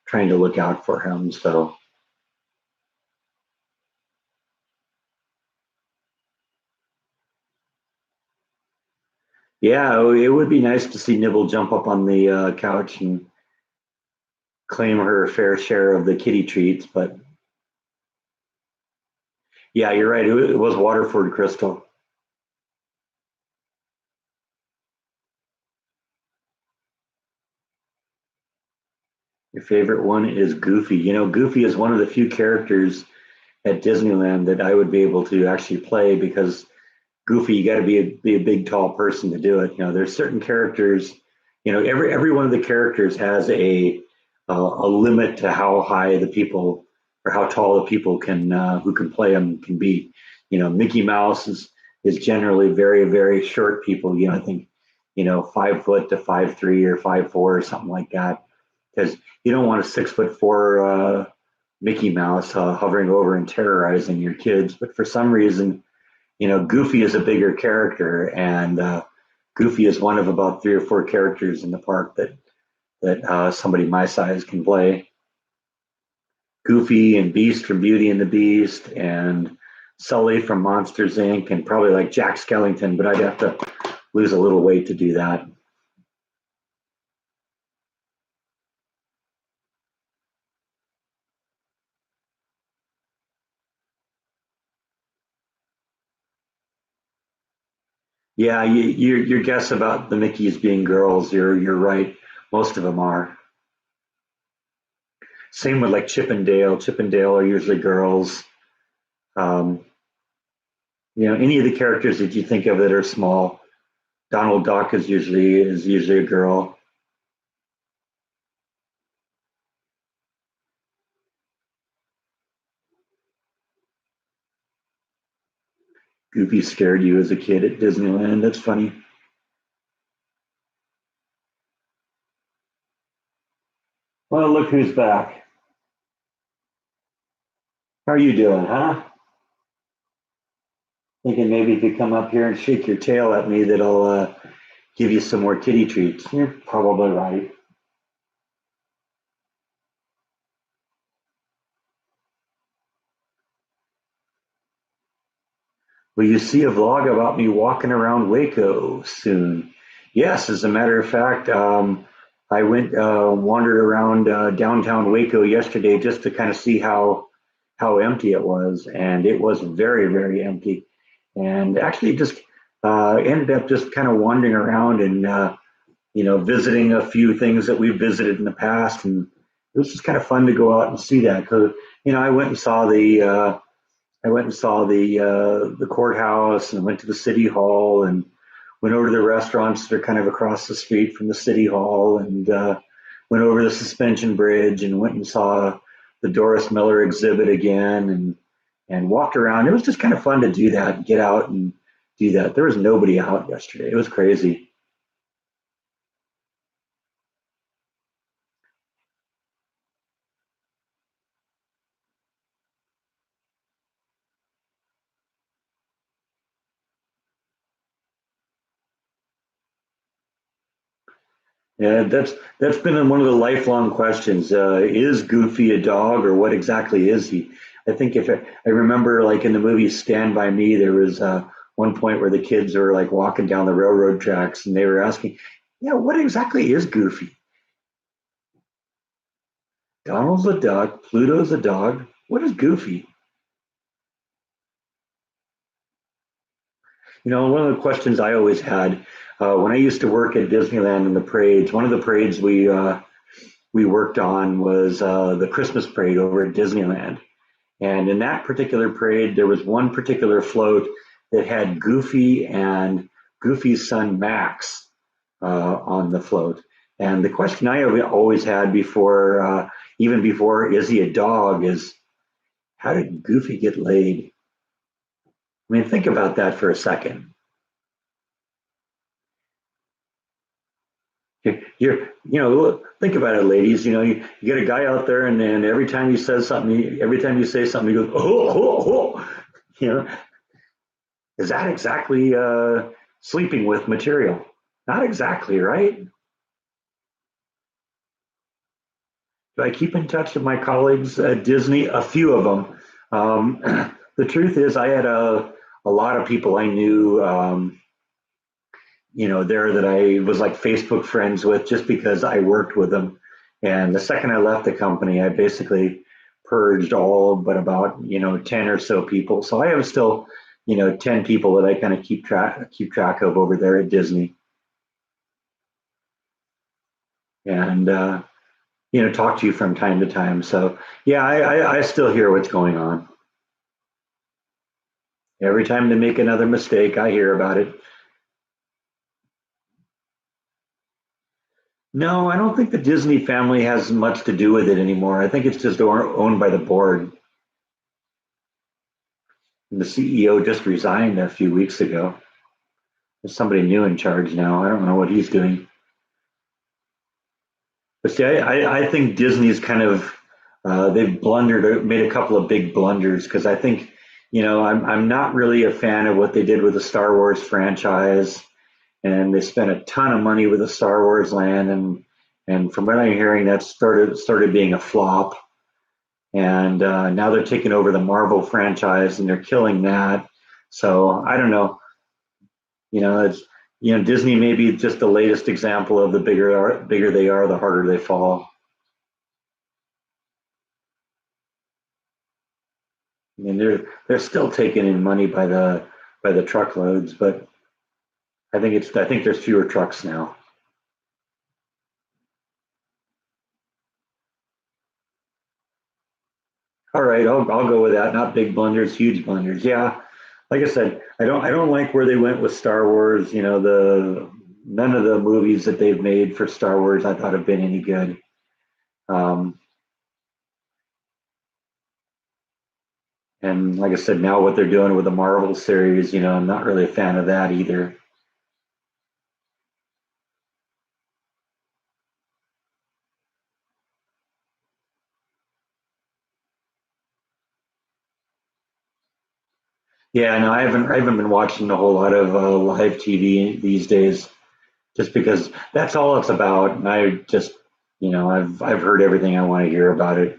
trying to look out for him. So yeah, it would be nice to see Nibble jump up on the couch and claim her fair share of the kitty treats. But yeah, you're right. It was Waterford Crystal. Your favorite one is Goofy. You know, Goofy is one of the few characters at Disneyland that I would be able to actually play because Goofy, you got to be a big, tall person to do it. You know, there's certain characters. You know, every one of the characters has a limit to how high the people or how tall the people can who can play them can be. You know, Mickey Mouse is generally very short people. You know, I think 5 foot to 5'3" or 5'4" or something like that. Because you don't want a 6'4" Mickey Mouse hovering over and terrorizing your kids. But for some reason, Goofy is a bigger character, and Goofy is one of about 3 or 4 characters in the park that somebody my size can play. Goofy and Beast from Beauty and the Beast, and Sully from Monsters Inc., and probably like Jack Skellington, but I'd have to lose a little weight to do that. Yeah, your guess about the Mickeys being girls, you're right. Most of them are. Same with like Chip and Dale. Chip and Dale are usually girls. Um, any of the characters that you think of that are small. Donald Duck is usually a girl. Goofy scared you as a kid at Disneyland. That's funny. Well, look who's back. How are you doing, huh? Thinking maybe if you come up here and shake your tail at me, that'll give you some more kitty treats. You're probably right. Will you see a vlog about me walking around Waco soon? Yes, as a matter of fact, I went wandered around downtown Waco yesterday just to kind of see how empty it was, and it was very empty. And actually, just ended up just kind of wandering around and visiting a few things that we've visited in the past, and it was just kind of fun to go out and see that because I went and saw the courthouse and went to the city hall and went over to the restaurants that are kind of across the street from the city hall, and went over the suspension bridge and went and saw the Doris Miller exhibit again, and walked around. It was just kind of fun to do that, get out and do that. There was nobody out yesterday. It was crazy. Yeah, that's been one of the lifelong questions. Is Goofy a dog, or what exactly is he? I think if I remember, like in the movie Stand by Me, there was one point where the kids were like walking down the railroad tracks, and they were asking, "Yeah, what exactly is Goofy? Donald's a duck, Pluto's a dog. What is Goofy?" One of the questions I always had when I used to work at Disneyland in the parades. One of the parades we worked on was the Christmas parade over at Disneyland. And in that particular parade, there was one particular float that had Goofy and Goofy's son Max on the float. And the question I have always had before, even before, is he a dog, is how did Goofy get laid? I mean, think about that for a second. Think about it, ladies. You get a guy out there, and then every time he says something, every time you say something, he goes, oh, oh, oh. You know, is that exactly sleeping with material? Not exactly, right? Do I keep in touch with my colleagues at Disney? A few of them. The truth is, I had a lot of people I knew, there that I was like Facebook friends with just because I worked with them. And the second I left the company, I basically purged all but about 10 or so people. So I have still 10 people that I kind of keep track of over there at Disney, and talk to you from time to time. So yeah, I still hear what's going on. Every time they make another mistake, I hear about it. No, I don't think the Disney family has much to do with it anymore. I think it's just owned by the board. And the CEO just resigned a few weeks ago. There's somebody new in charge now. I don't know what he's doing. But see, I think Disney's kind of they've blundered, made a couple of big blunders, because I think I'm not really a fan of what they did with the Star Wars franchise, and they spent a ton of money with the Star Wars land, and from what I'm hearing, that started being a flop, and now they're taking over the Marvel franchise and they're killing that. So I don't know. It's Disney may be just the latest example of the bigger they are, the harder they fall. I mean, they're still taking in money by the truckloads, but I think there's fewer trucks now. All right, I'll go with that. Not big blunders, huge blunders. Yeah, like I said, I don't like where they went with Star Wars. The none of the movies that they've made for Star Wars I thought have been any good. Um, and like I said, now what they're doing with the Marvel series, I'm not really a fan of that either. Yeah, no, I haven't been watching a whole lot of live TV these days, just because that's all it's about. And I just, I've heard everything I want to hear about it.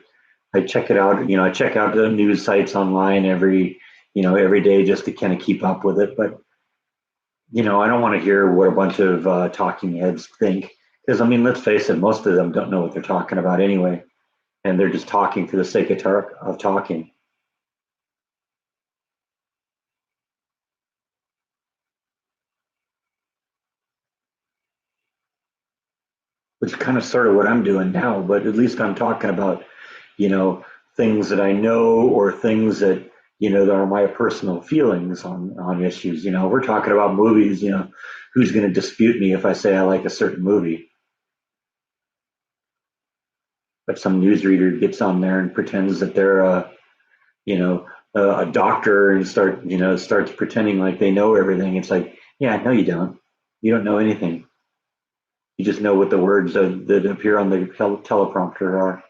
I check it out. I check out the news sites online every day just to kind of keep up with it. But I don't want to hear what a bunch of talking heads think, because I mean, let's face it, most of them don't know what they're talking about anyway, and they're just talking for the sake of talking, which is kind of sort of what I'm doing now. But at least I'm talking about you know things that I know, or things that that are my personal feelings on issues. We're talking about movies. who's going to dispute me if I say I like a certain movie? But some newsreader gets on there and pretends that they're you know, a doctor and starts pretending like they know everything. It's like, yeah, no, you don't. You don't know anything. You just know what the words that appear on the teleprompter are.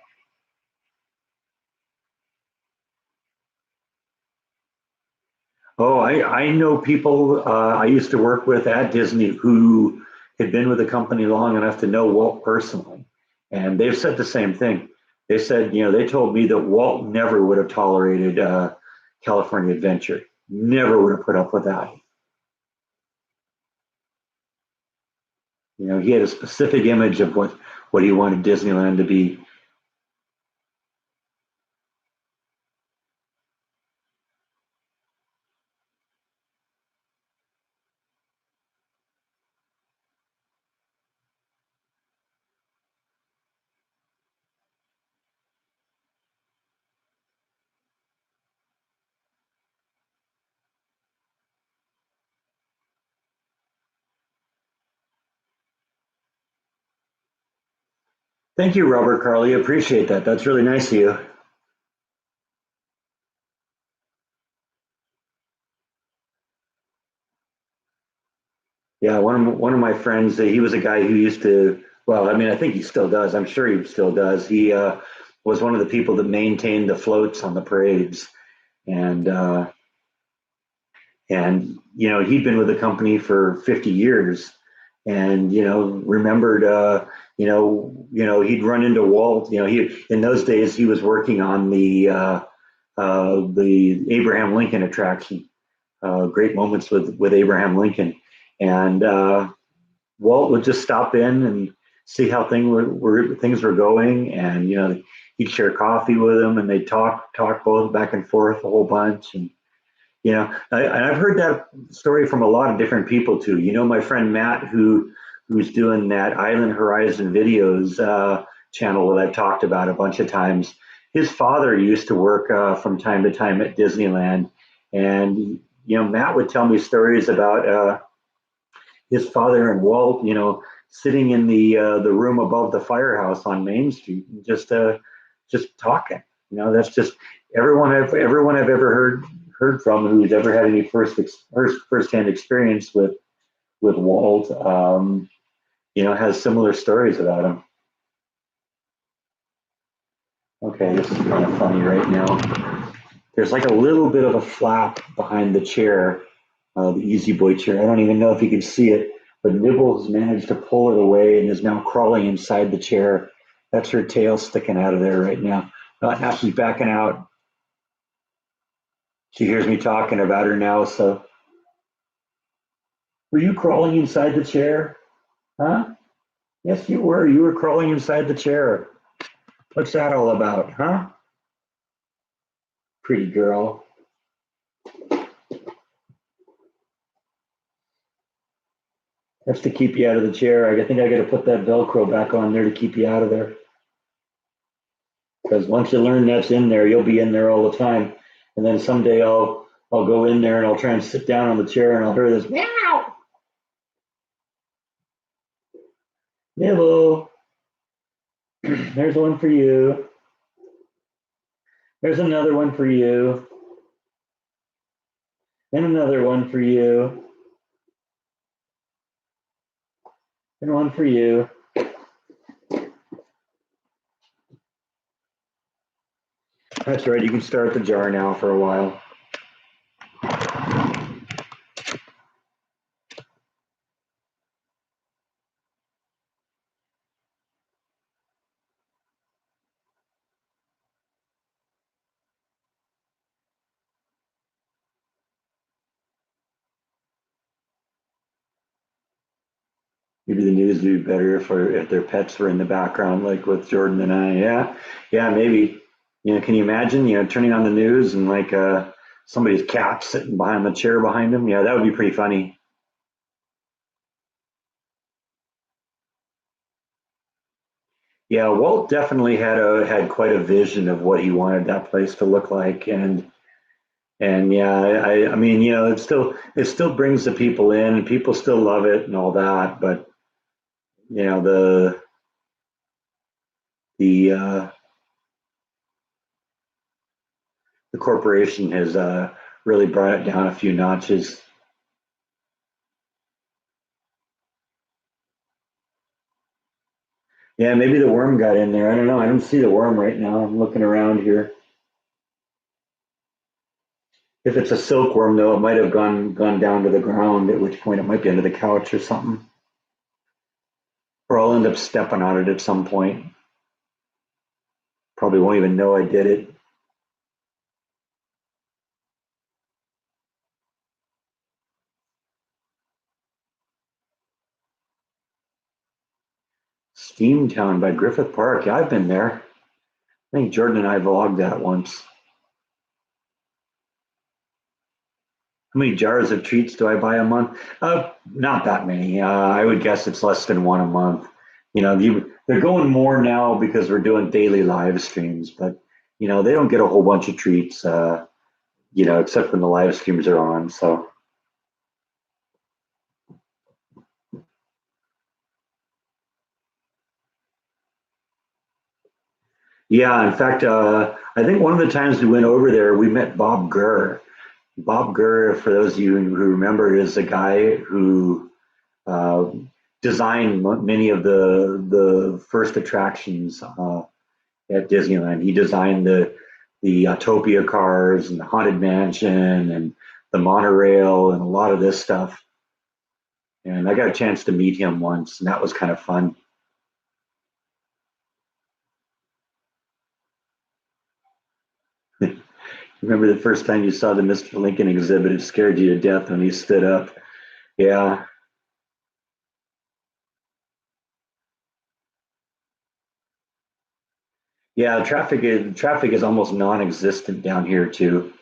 Oh, I know people I used to work with at Disney who had been with the company long enough to know Walt personally. And they've said the same thing. They said, they told me that Walt never would have tolerated California Adventure, never would have put up with that. He had a specific image of what he wanted Disneyland to be. Thank you, Robert Carly. Appreciate that. That's really nice of you. Yeah, one of my friends, he was a guy who used to. Well, I mean, I think he still does. I'm sure he still does. He was one of the people that maintained the floats on the parades, and he'd been with the company for 50 years, and remembered. He'd run into Walt. He in those days he was working on the Abraham Lincoln attraction, Great Moments with Abraham Lincoln, and Walt would just stop in and see how things were going, and he'd share coffee with them, and they'd talk both back and forth a whole bunch, and I've heard that story from a lot of different people too. My friend Matt, who's doing that Island Horizon videos channel that I've talked about a bunch of times. His father used to work from time to time at Disneyland, and Matt would tell me stories about his father and Walt, sitting in the room above the firehouse on Main Street and just talking. That's just everyone I've ever heard from who's ever had any firsthand experience with Walt, has similar stories about him. Okay, this is kind of funny right now. There's like a little bit of a flap behind the chair, the Easy Boy chair. I don't even know if you can see it, but Nibbles managed to pull it away and is now crawling inside the chair. That's her tail sticking out of there right now. Now she's backing out. She hears me talking about her now. So, were you crawling inside the chair? Huh? Yes, you were. You were crawling inside the chair. What's that all about, huh? Pretty girl. That's to keep you out of the chair. I think I got to put that Velcro back on there to keep you out of there. Because once you learn that's in there, you'll be in there all the time. And then someday I'll go in there and I'll try and sit down on the chair and I'll hear this meow. Nibble. There's one for you. There's another one for you. And another one for you. And one for you. That's right. You can start the jar now for a while. Maybe the news would be better if their pets were in the background, like with Jordan and I. Yeah, yeah, maybe. Can you imagine? Turning on the news and like somebody's cat sitting behind the chair behind him. Yeah, that would be pretty funny. Yeah, Walt definitely had quite a vision of what he wanted that place to look like, And yeah, I mean, it still brings the people in, and people still love it and all that. But you know, the the corporation has really brought it down a few notches. Yeah, maybe the worm got in there. I don't know. I don't see the worm right now. I'm looking around here. If it's a silkworm, though, it might have gone down to the ground. At which point, it might be under the couch or something. Or I'll end up stepping on it at some point. Probably won't even know I did it. Steamtown by Griffith Park. Yeah, I've been there. I think Jordan and I vlogged that once. How many jars of treats do I buy a month? Not that many. I would guess it's less than one a month. They're going more now because we're doing daily live streams, but they don't get a whole bunch of treats, except when the live streams are on. So yeah, in fact, I think one of the times we went over there, we met Bob Gurr. Bob Gurr, for those of you who remember, is the guy who uh, designed many of the first attractions at Disneyland. He designed the Autopia cars and the Haunted Mansion and the monorail and a lot of this stuff. And I got a chance to meet him once, and that was kind of fun. Remember the first time you saw the Mr. Lincoln exhibit? It scared you to death when he stood up. Yeah, yeah. Traffic is almost non-existent down here too.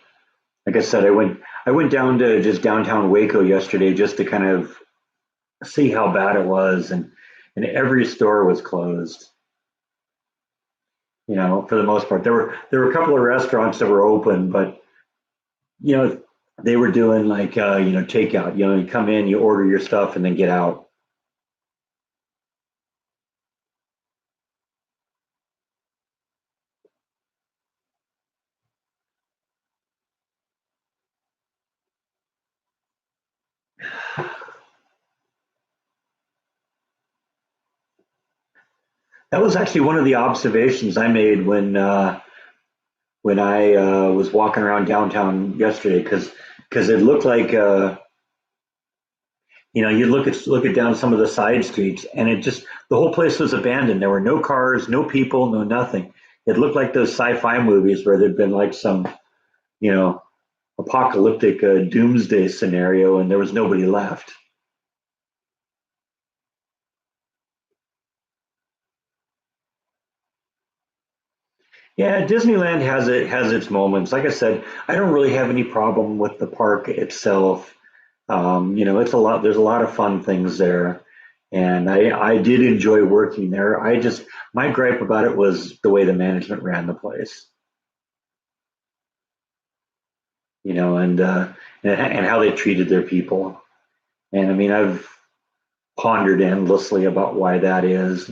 Like I said, I went down to just downtown Waco yesterday just to kind of see how bad it was, and every store was closed. For the most part, there were a couple of restaurants that were open, but you know they were doing like takeout. You come in, you order your stuff, and then get out. That was actually one of the observations I made when I was walking around downtown yesterday, because it looked like you look at down some of the side streets, and it just the whole place was abandoned. There were no cars, no people, no nothing. It looked like those sci-fi movies where there'd been like some you know apocalyptic doomsday scenario, and there was nobody left. Yeah, Disneyland has its moments. Like I said, I don't really have any problem with the park itself. It's a lot. There's a lot of fun things there, and I did enjoy working there. My gripe about it was the way the management ran the place, and how they treated their people. And I mean, I've pondered endlessly about why that is,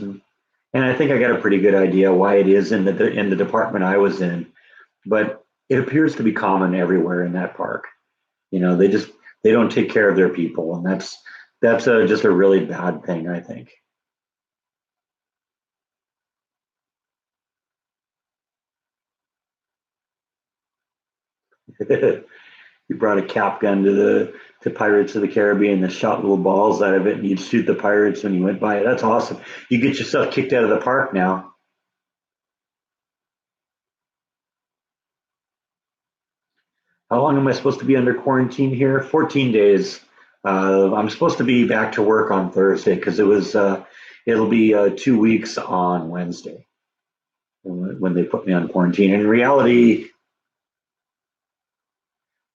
and I think I got a pretty good idea why it is in the department I was in. But it appears to be common everywhere in that park. They don't take care of their people, and that's just a really bad thing, I think. You brought a cap gun to Pirates of the Caribbean and shot little balls out of it, and you'd shoot the pirates when you went by. That's awesome. You get yourself kicked out of the park now. How long am I supposed to be under quarantine here? 14 days. I'm supposed to be back to work on Thursday because it'll be 2 weeks on Wednesday when they put me on quarantine. In reality,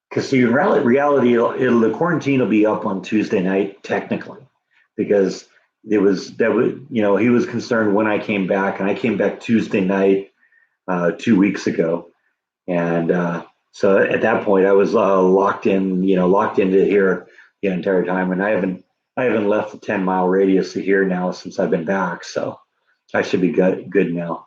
because see, in reality, the quarantine will be up on Tuesday night technically, because he was concerned when I came back, and I came back Tuesday night 2 weeks ago, and So at that point, I was locked in, locked into here the entire time, and I haven't left the 10-mile radius of here now since I've been back. So I should be good now.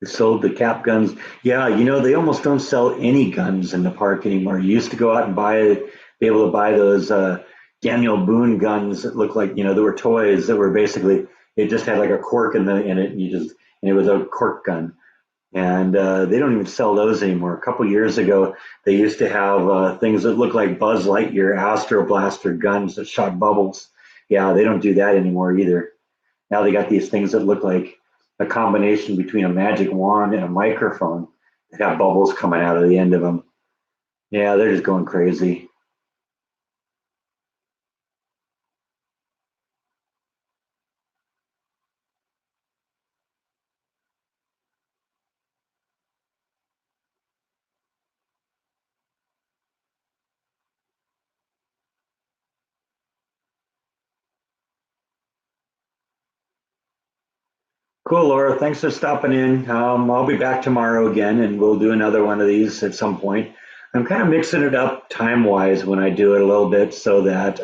They sold the cap guns. Yeah, they almost don't sell any guns in the park anymore. You used to go out and be able to buy those Daniel Boone guns that looked like, there were toys that were basically, it just had like a cork in it, and and it was a cork gun. And they don't even sell those anymore. A couple years ago, they used to have things that looked like Buzz Lightyear Astro Blaster guns that shot bubbles. Yeah, they don't do that anymore either. Now they got these things that look like a combination between a magic wand and a microphone that have bubbles coming out of the end of them. Yeah, they're just going crazy. Cool, Laura. Thanks for stopping in. I'll be back tomorrow again, and we'll do another one of these at some point. I'm kind of mixing it up time wise when I do it a little bit so that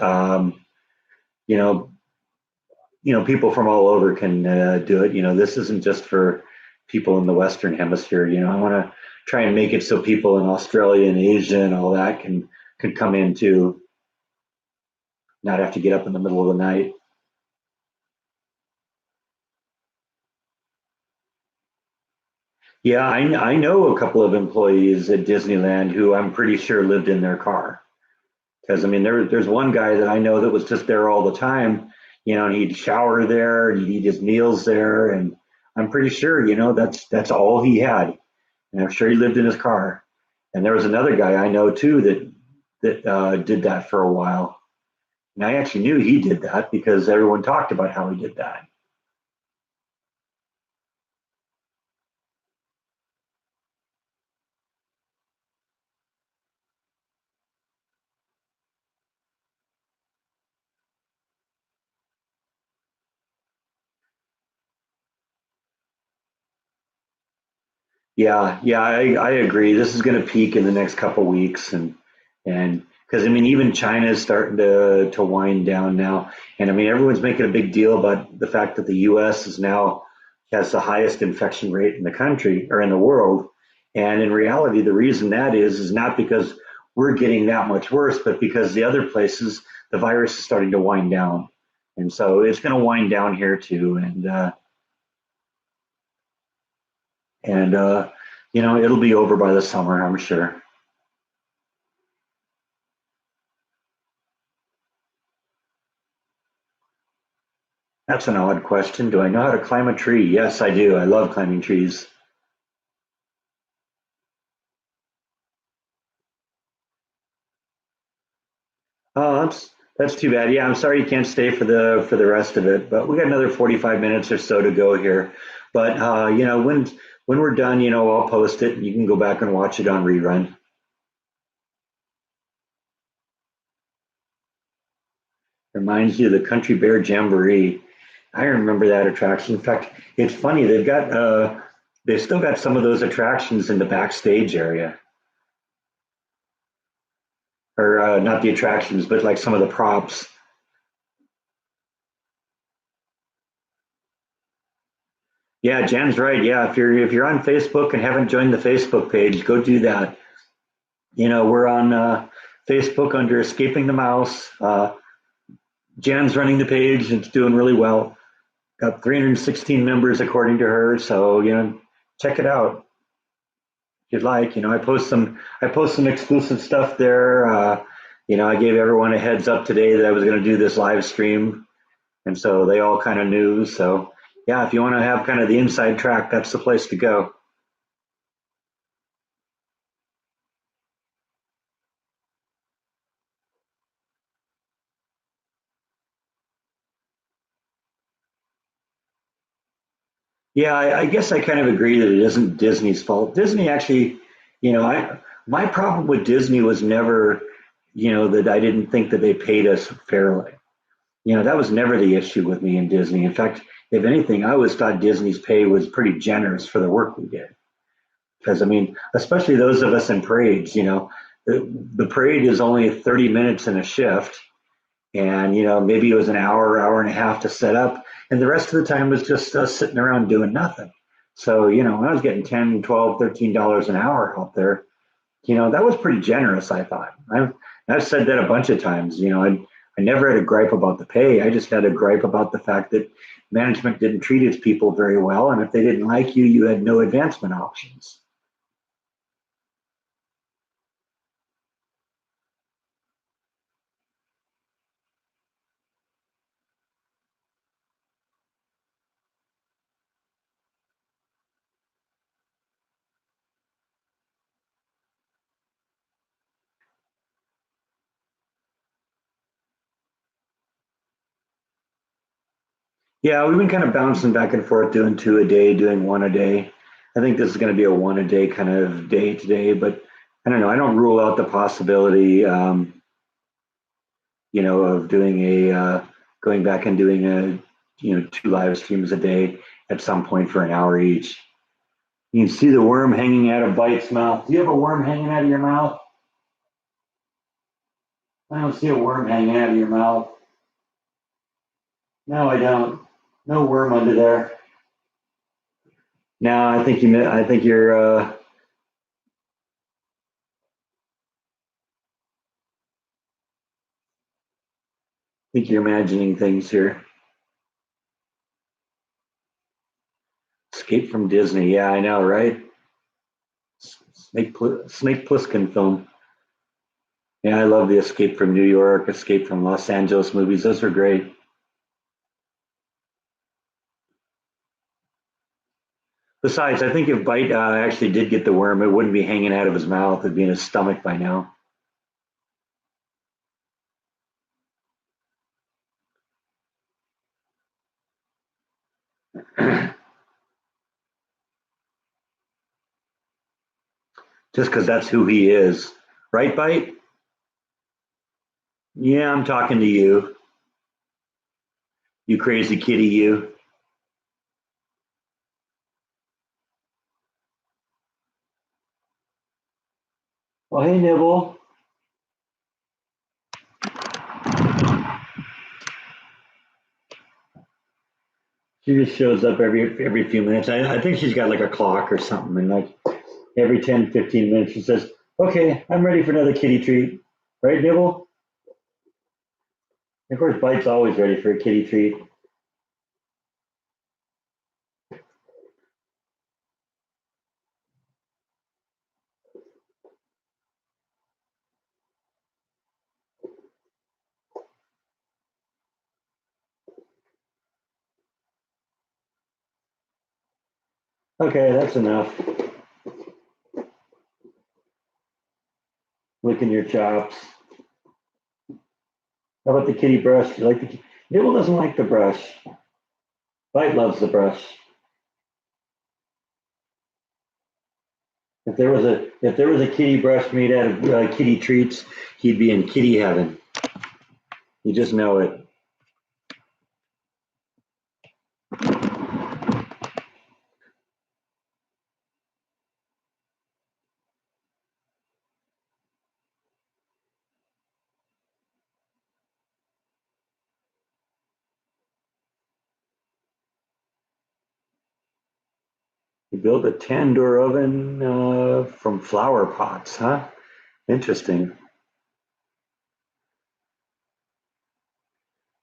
you know people from all over can do it. This isn't just for people in the Western Hemisphere. I want to try and make it so people in Australia and Asia and all that can come in too, not have to get up in the middle of the night. Yeah, I know a couple of employees at Disneyland who I'm pretty sure lived in their car. Because I mean, there's one guy that I know that was just there all the time, and he'd shower there and he'd eat his meals there, and I'm pretty sure, that's all he had, and I'm sure he lived in his car. And there was another guy I know too that did that for a while, and I actually knew he did that because everyone talked about how he did that. Yeah, yeah, I agree. This is going to peak in the next couple weeks, and because I mean, even China is starting to wind down now, and I mean, everyone's making a big deal about the fact that the U.S. is now has the highest infection rate in the country or in the world, and in reality, the reason that is not because we're getting that much worse, but because the other places the virus is starting to wind down, and so it's going to wind down here too, and it'll be over by the summer, I'm sure. That's an odd question. Do I know how to climb a tree? Yes, I do. I love climbing trees. Oh, that's too bad. Yeah, I'm sorry you can't stay for the rest of it, but we got another 45 minutes or so to go here. But when we're done, I'll post it and you can go back and watch it on rerun. Reminds you of the Country Bear Jamboree. I remember that attraction. In fact, it's funny, they've still got some of those attractions in the backstage area. Or not the attractions, but like some of the props. Yeah, Jan's right. Yeah, if you're on Facebook and haven't joined the Facebook page, go do that. We're on Facebook under Escaping the Mouse. Jan's running the page. It's doing really well. Got 316 members according to her. So check it out if you'd like. I post some exclusive stuff there. I gave everyone a heads up today that I was going to do this live stream, and so they all kind of knew. So yeah, if you want to have kind of the inside track, that's the place to go. Yeah, I guess I kind of agree that it isn't Disney's fault. Disney actually, I my problem with Disney was never, that I didn't think that they paid us fairly. That was never the issue with me in Disney. In fact, if anything, I always thought Disney's pay was pretty generous for the work we did. Because I mean, especially those of us in parades, the parade is only 30 minutes in a shift, and maybe it was an hour, hour and a half to set up, and the rest of the time was just us sitting around doing nothing. So when I was getting 10, 12, $13 an hour out there, that was pretty generous, I thought. I've said that a bunch of times. I never had a gripe about the pay. I just had a gripe about the fact that management didn't treat its people very well, and if they didn't like you, you had no advancement options. Yeah, we've been kind of bouncing back and forth, doing two a day, doing one a day. I think this is going to be a one a day kind of day today, but I don't know. I don't rule out the possibility, of doing going back and doing two live streams a day at some point for an hour each. You can see the worm hanging out of Bite's mouth. Do you have a worm hanging out of your mouth? I don't see a worm hanging out of your mouth. No, I don't. No worm under there. No, I think you. I think you're. I think you're imagining things here. Escape from Disney. Yeah, I know, right? Snake Plissken film. Yeah, I love the Escape from New York, Escape from Los Angeles movies. Those are great. Besides, I think if Bite actually did get the worm, it wouldn't be hanging out of his mouth. It'd be in his stomach by now. Just because that's who he is. Right, Bite? Yeah, I'm talking to you. You crazy kitty, you. Well, hey, Nibble. She just shows up every few minutes. I think she's got like a clock or something, and like every 10, 15 minutes she says, "Okay, I'm ready for another kitty treat." Right, Nibble? Of course, Bite's always ready for a kitty treat. Okay, that's enough. Licking your chops. How about the kitty brush? You like the Nibble doesn't like the brush. Bite loves the brush. If there was a kitty brush made out of kitty treats, he'd be in kitty heaven. You just know it. You built a tandoor oven from flower pots, huh? Interesting.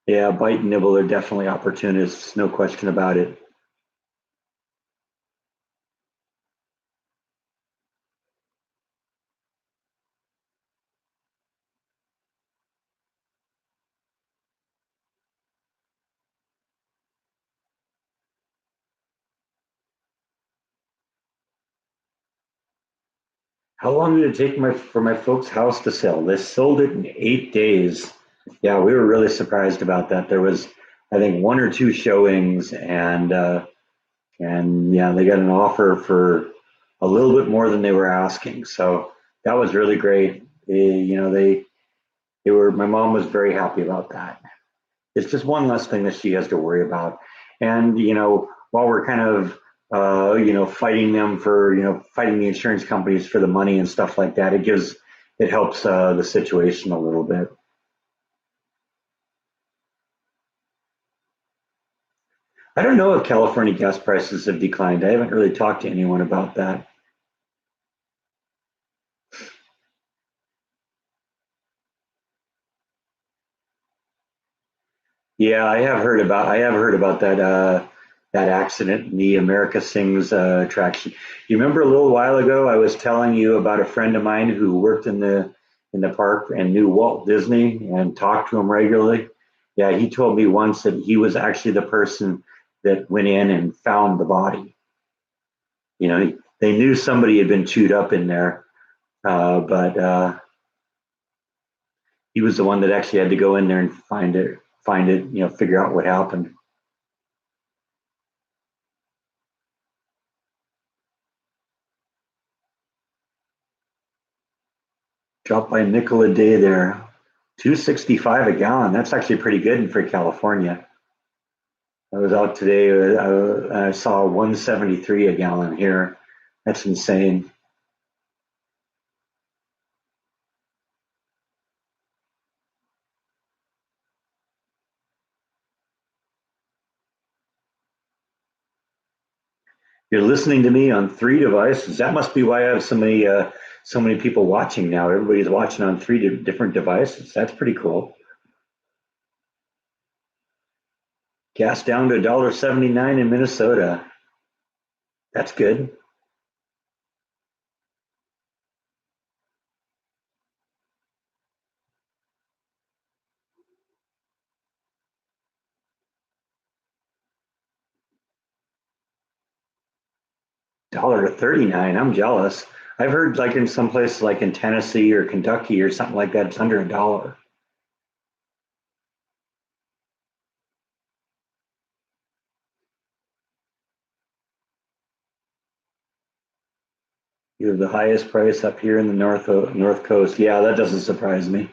Yeah, Bite and Nibble are definitely opportunists, no question about it. How long did it take for my folks' house to sell? They sold it in 8 days. Yeah, we were really surprised about that. There was, I think, one or two showings, and and yeah, they got an offer for a little bit more than they were asking. So that was really great. They were. My mom was very happy about that. It's just one less thing that she has to worry about. And while we're kind of fighting them for fighting the insurance companies for the money and stuff like that, it helps the situation a little bit. I don't know if California gas prices have declined. I haven't really talked to anyone about that. Yeah, I have heard about that accident in the America Sings attraction. You remember a little while ago I was telling you about a friend of mine who worked in the park and knew Walt Disney and talked to him regularly. Yeah, he told me once that he was actually the person that went in and found the body. They knew somebody had been chewed up in there, but he was the one that actually had to go in there and find it, figure out what happened. Dropped by a nickel a day there. 265 a gallon. That's actually pretty good for California. I was out today. I saw 173 a gallon here. That's insane. You're listening to me on three devices. That must be why I have so many people watching now. Everybody's watching on three different devices. That's pretty cool. Gas down to $1.79 in Minnesota. That's good. $1.39. I'm jealous. I've heard like in some places like in Tennessee or Kentucky or something like that, it's under $1. You have the highest price up here in the North Coast. Yeah, that doesn't surprise me.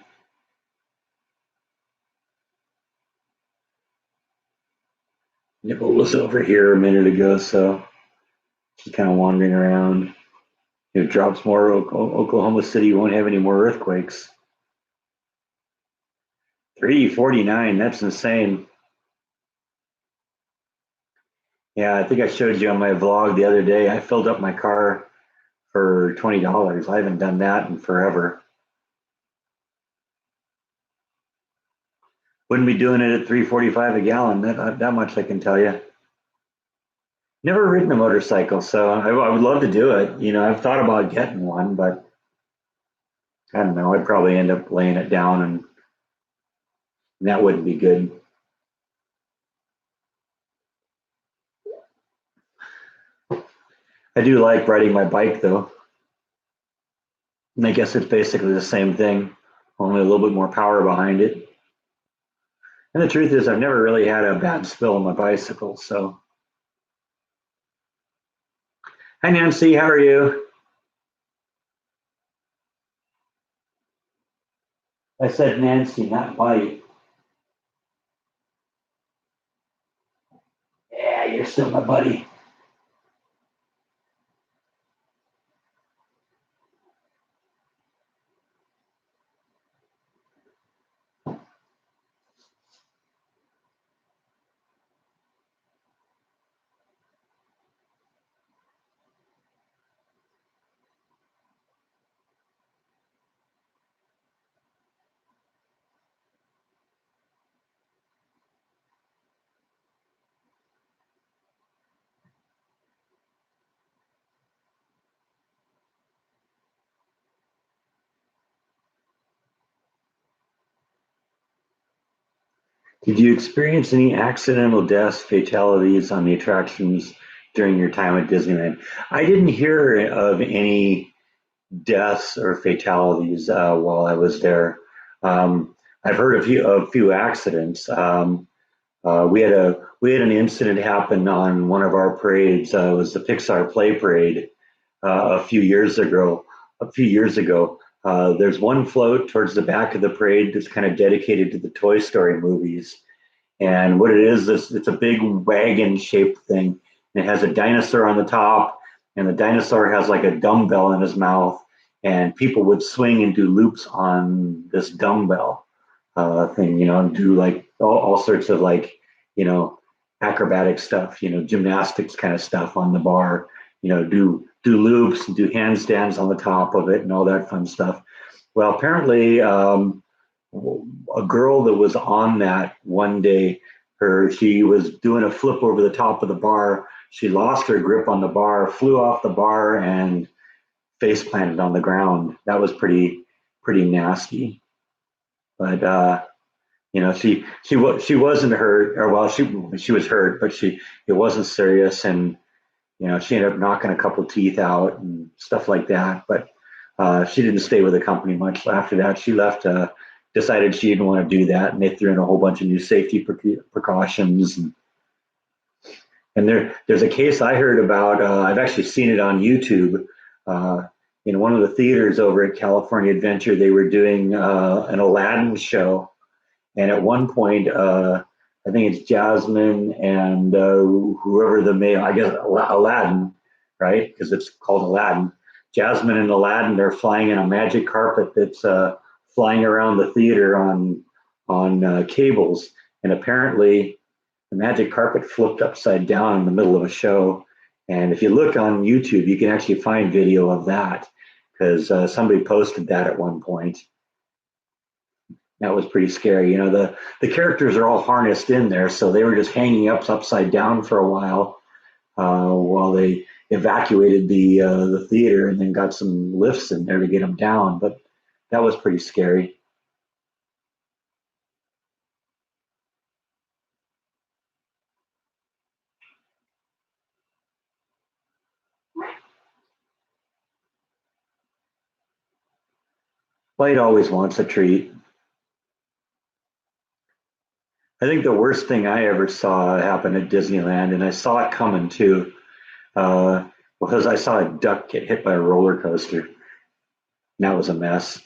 Nicole was over here a minute ago, so she's kind of wandering around. If it drops more, Oklahoma City won't have any more earthquakes. 349, that's insane. Yeah, I think I showed you on my vlog the other day. I filled up my car for $20. I haven't done that in forever. Wouldn't be doing it at 345 a gallon. That much I can tell you. Never ridden a motorcycle, so I would love to do it. I've thought about getting one, but I don't know. I'd probably end up laying it down, and that wouldn't be good. I do like riding my bike though, and I guess it's basically the same thing, only a little bit more power behind it. And the truth is, I've never really had a bad spill on my bicycle. So, hi Nancy, how are you? I said Nancy, not Bite. Yeah, you're still my buddy. Did you experience any accidental deaths, fatalities on the attractions during your time at Disneyland? I didn't hear of any deaths or fatalities while I was there. I've heard a few accidents. We we had an incident happen on one of our parades. It was the Pixar Play Parade a few years ago. A few years ago, there's one float towards the back of the parade that's kind of dedicated to the Toy Story movies. And what it is, it's a big wagon-shaped thing. And it has a dinosaur on the top, and the dinosaur has like a dumbbell in his mouth. And people would swing and do loops on this dumbbell thing, and do like all sorts of like, you know, acrobatic stuff, gymnastics kind of stuff on the bar, do loops and do handstands on the top of it and all that fun stuff. Well, apparently, a girl that was on that one day, she was doing a flip over the top of the bar. She lost her grip on the bar, flew off the bar, and face planted on the ground. That was pretty nasty. But she wasn't hurt, or well, she was hurt, but it wasn't serious, and she ended up knocking a couple teeth out and stuff like that. But she didn't stay with the company much after that. She left. Decided she didn't want to do that, and they threw in a whole bunch of new safety precautions. And there's a case I heard about. I've actually seen it on YouTube. In one of the theaters over at California Adventure, they were doing an Aladdin show, and at one point, I think it's Jasmine and whoever the male, I guess Aladdin, right? Because it's called Aladdin. Jasmine and Aladdin are flying in a magic carpet that's flying around the theater on cables, and apparently the magic carpet flipped upside down in the middle of a show. And if you look on YouTube, you can actually find video of that because somebody posted that at one point. That was pretty scary. The characters are all harnessed in there, so they were just hanging upside down for a while they evacuated the theater and then got some lifts in there to get them down. But that was pretty scary. Light always wants a treat. I think the worst thing I ever saw happen at Disneyland, and I saw it coming too, was I saw a duck get hit by a roller coaster. And that was a mess.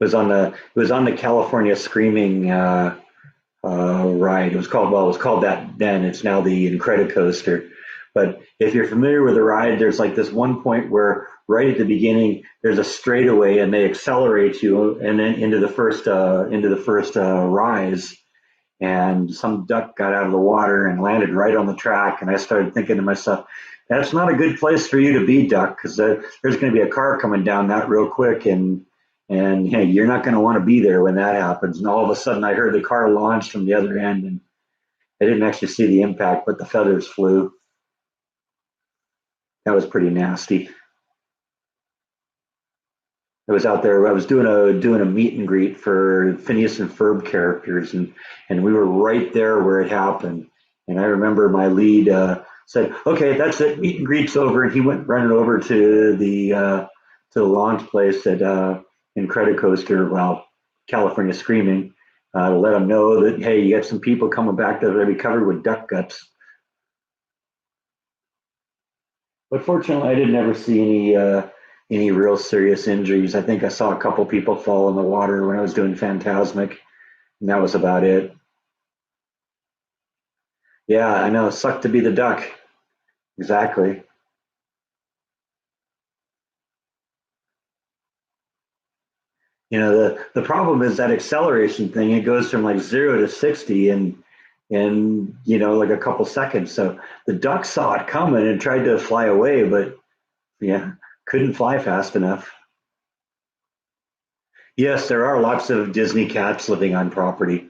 It was on the California Screaming ride. It was called that then. It's now the Incredicoaster. But if you're familiar with the ride, there's like this one point where right at the beginning there's a straightaway and they accelerate you and then into the first rise. And some duck got out of the water and landed right on the track. And I started thinking to myself, that's not a good place for you to be, duck, because there's going to be a car coming down that real quick, and hey, you're not going to want to be there when that happens. And all of a sudden, I heard the car launch from the other end, and I didn't actually see the impact, but the feathers flew. That was pretty nasty. I was out there. I was doing a meet and greet for Phineas and Ferb characters, and we were right there where it happened. And I remember my lead said, "Okay, that's it. Meet and greet's over." And he went running over to the launch place at Incredicoaster, well, California Screaming, to let them know that hey, you got some people coming back that are going to be covered with duck guts. But fortunately, I didn't ever see any real serious injuries. I think I saw a couple people fall in the water when I was doing Phantasmic, and that was about it. Yeah, I know. Sucked to be the duck. Exactly. The problem is that acceleration thing. It goes from like 0 to 60 in like a couple seconds. So the duck saw it coming and tried to fly away, but yeah, couldn't fly fast enough. Yes, there are lots of Disney cats living on property.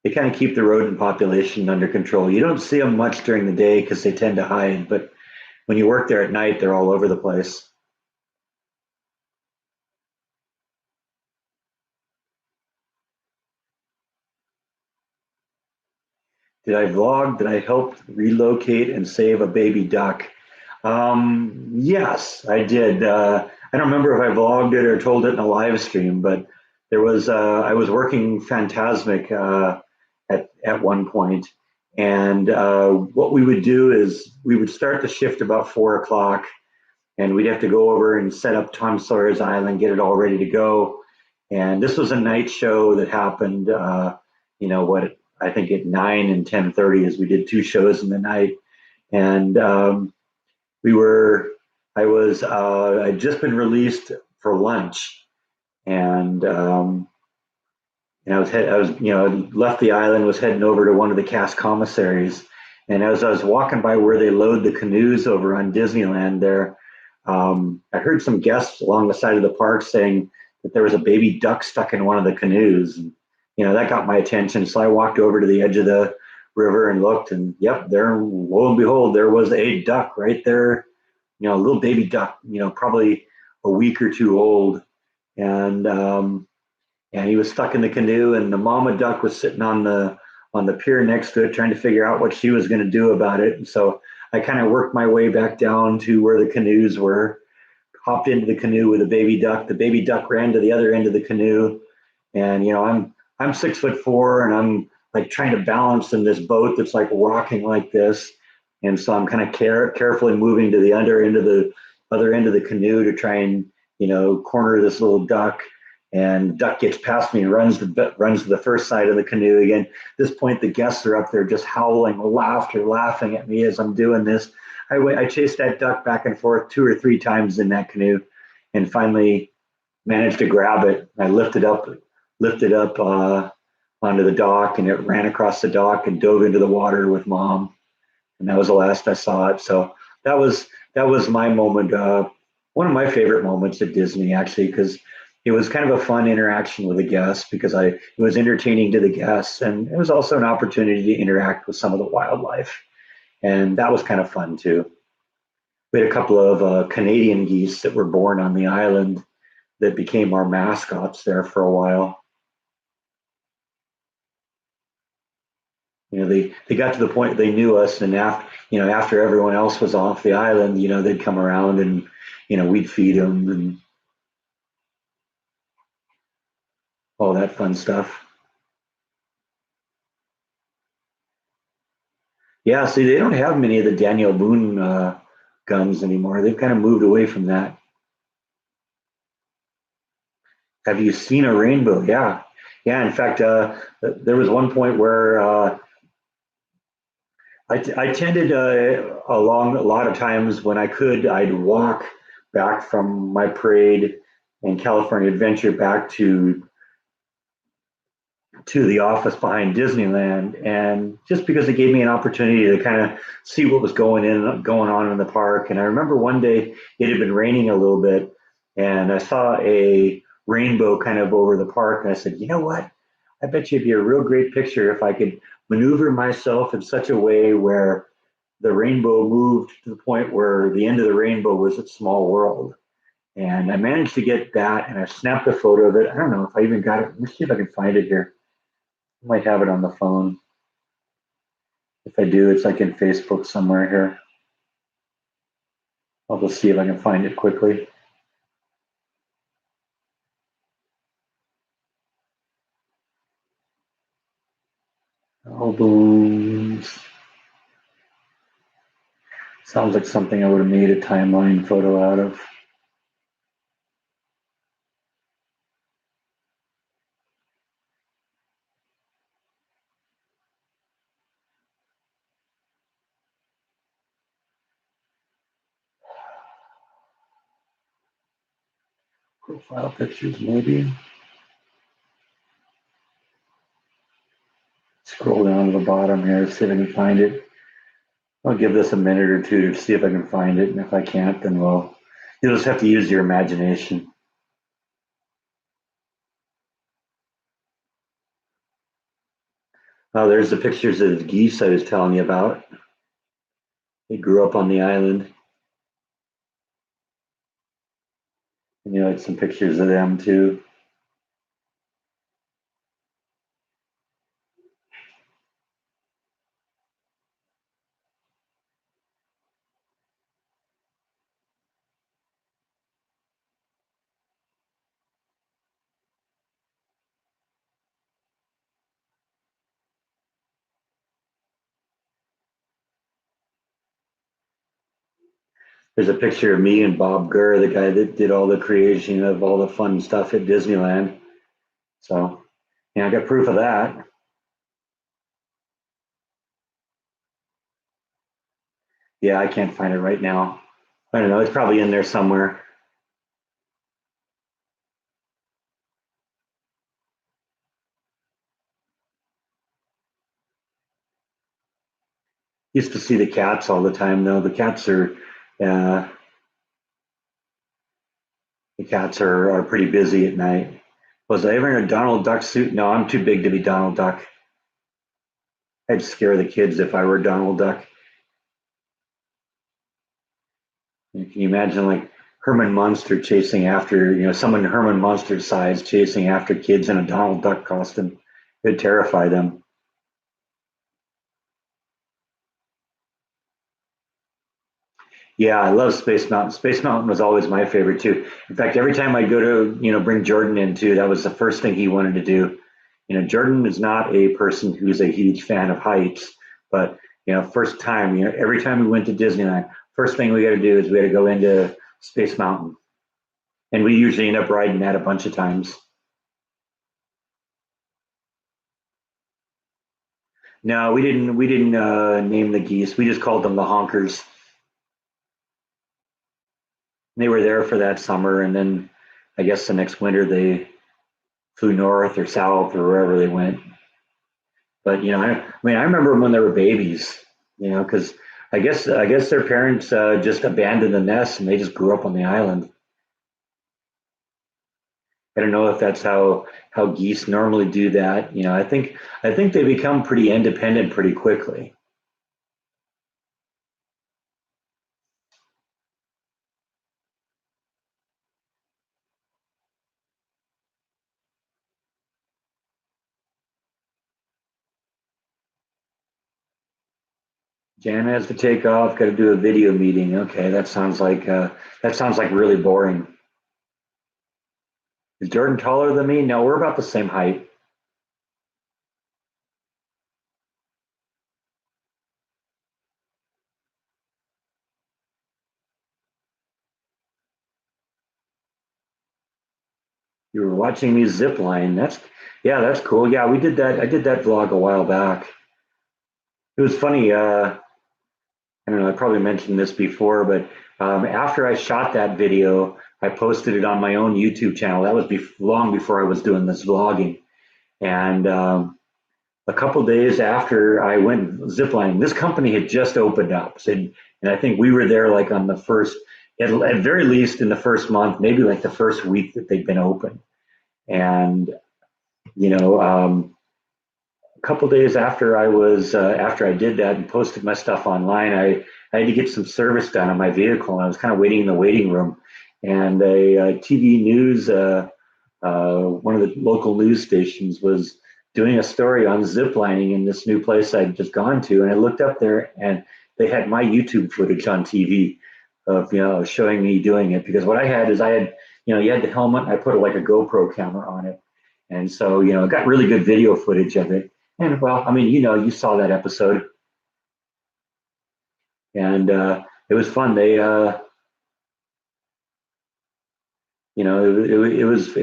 They kind of keep the rodent population under control. You don't see them much during the day because they tend to hide, but when you work there at night, they're all over the place. Did I vlog? Did I help relocate and save a baby duck? Yes, I did. I don't remember if I vlogged it or told it in a live stream, but I was working Phantasmic at one point. And what we would do is we would start the shift about 4 o'clock, and we'd have to go over and set up Tom Sawyer's Island, get it all ready to go. And this was a night show that happened, what I think at 9 and 10:30, as we did two shows in the night. And we were, I'd just been released for lunch, and left the island, was heading over to one of the cast commissaries, and as I was walking by where they load the canoes over on Disneyland there, I heard some guests along the side of the park saying that there was a baby duck stuck in one of the canoes, and that got my attention. So I walked over to the edge of the river and looked, and yep, there, lo and behold, there was a duck right there, a little baby duck, probably a week or two old, and he was stuck in the canoe, and the mama duck was sitting on the pier next to it, trying to figure out what she was going to do about it. And so I kind of worked my way back down to where the canoes were, hopped into the canoe with the baby duck. The baby duck ran to the other end of the canoe, and I'm 6'4", and I'm like trying to balance in this boat that's like rocking like this, and so I'm kind of carefully moving to the other end of the canoe to try and corner this little duck. And duck gets past me and runs to the first side of the canoe again. At this point, the guests are up there just howling laughing at me as I'm doing this. I chased that duck back and forth 2 or 3 times in that canoe, and finally managed to grab it. I lifted up onto the dock, and it ran across the dock and dove into the water with mom. And that was the last I saw it. So that was my moment. One of my favorite moments at Disney, actually, because it was kind of a fun interaction with the guests, because it was entertaining to the guests, and it was also an opportunity to interact with some of the wildlife, and that was kind of fun too. We had a couple of Canadian geese that were born on the island that became our mascots there for a while. They got to the point they knew us, and after everyone else was off the island, they'd come around, and we'd feed them and all that fun stuff. Yeah, see, they don't have many of the Daniel Boone guns anymore. They've kind of moved away from that. Have you seen a rainbow? Yeah, yeah. In fact, there was one point where I tended along a lot of times when I could, I'd walk back from my parade and California Adventure back to the office behind Disneyland, and just because it gave me an opportunity to kind of see what was going on in the park. And I remember one day it had been raining a little bit, and I saw a rainbow kind of over the park, and I said, you know what? I bet you it'd be a real great picture if I could maneuver myself in such a way where the rainbow moved to the point where the end of the rainbow was at Small World. And I managed to get that, and I snapped a photo of it. I don't know if I even got it. Let me see if I can find it here. I might have it on the phone. If I do, it's like in Facebook somewhere here. I'll just see if I can find it quickly. Albums. Sounds like something I would have made a timeline photo out of. Profile pictures, maybe. Scroll down to the bottom here, see if I can find it. I'll give this a minute or two to see if I can find it, and if I can't, then you'll just have to use your imagination. Oh, there's the pictures of the geese I was telling you about. They grew up on the island. And had some pictures of them too. There's a picture of me and Bob Gurr, the guy that did all the creation of all the fun stuff at Disneyland. So, yeah, I got proof of that. Yeah, I can't find it right now. I don't know. It's probably in there somewhere. Used to see the cats all the time, though. Uh, the cats are pretty busy at night. Was I ever in a Donald Duck suit? No, I'm too big to be Donald Duck. I'd scare the kids if I were Donald Duck. Can you imagine like Herman Munster chasing after, someone Herman Munster size chasing after kids in a Donald Duck costume? It'd terrify them. Yeah, I love Space Mountain. Space Mountain was always my favorite too. In fact, every time I go to, bring Jordan in too, that was the first thing he wanted to do. Jordan is not a person who's a huge fan of heights, but first time, every time we went to Disneyland, first thing we got to do is we got to go into Space Mountain, and we usually end up riding that a bunch of times. No, we didn't. We didn't name the geese. We just called them the honkers. They were there for that summer, and then I guess the next winter they flew north or south or wherever they went. But I remember when they were babies. Because I guess their parents just abandoned the nest and they just grew up on the island. I don't know if that's how geese normally do that. I think they become pretty independent pretty quickly. Jan has to take off. Got to do a video meeting. Okay, that sounds like really boring. Is Jordan taller than me? No, we're about the same height. You were watching me zip line. Yeah, that's cool. Yeah, we did that. I did that vlog a while back. It was funny. I don't know. I probably mentioned this before, but after I shot that video, I posted it on my own YouTube channel. That was long before I was doing this vlogging. And a couple days after I went ziplining, this company had just opened up. And I think we were there like on the first, at very least in the first month, maybe like the first week that they'd been open. And you know, a couple days after I did that and posted my stuff online, I had to get some service done on my vehicle, and I was kind of waiting in the waiting room. And a TV news, one of the local news stations, was doing a story on ziplining in this new place I'd just gone to, and I looked up there, and they had my YouTube footage on TV of showing me doing it. Because what I had is you had the helmet, and I put like a GoPro camera on it, and so I got really good video footage of it. And well, I mean, you saw that episode, and it was fun. They, it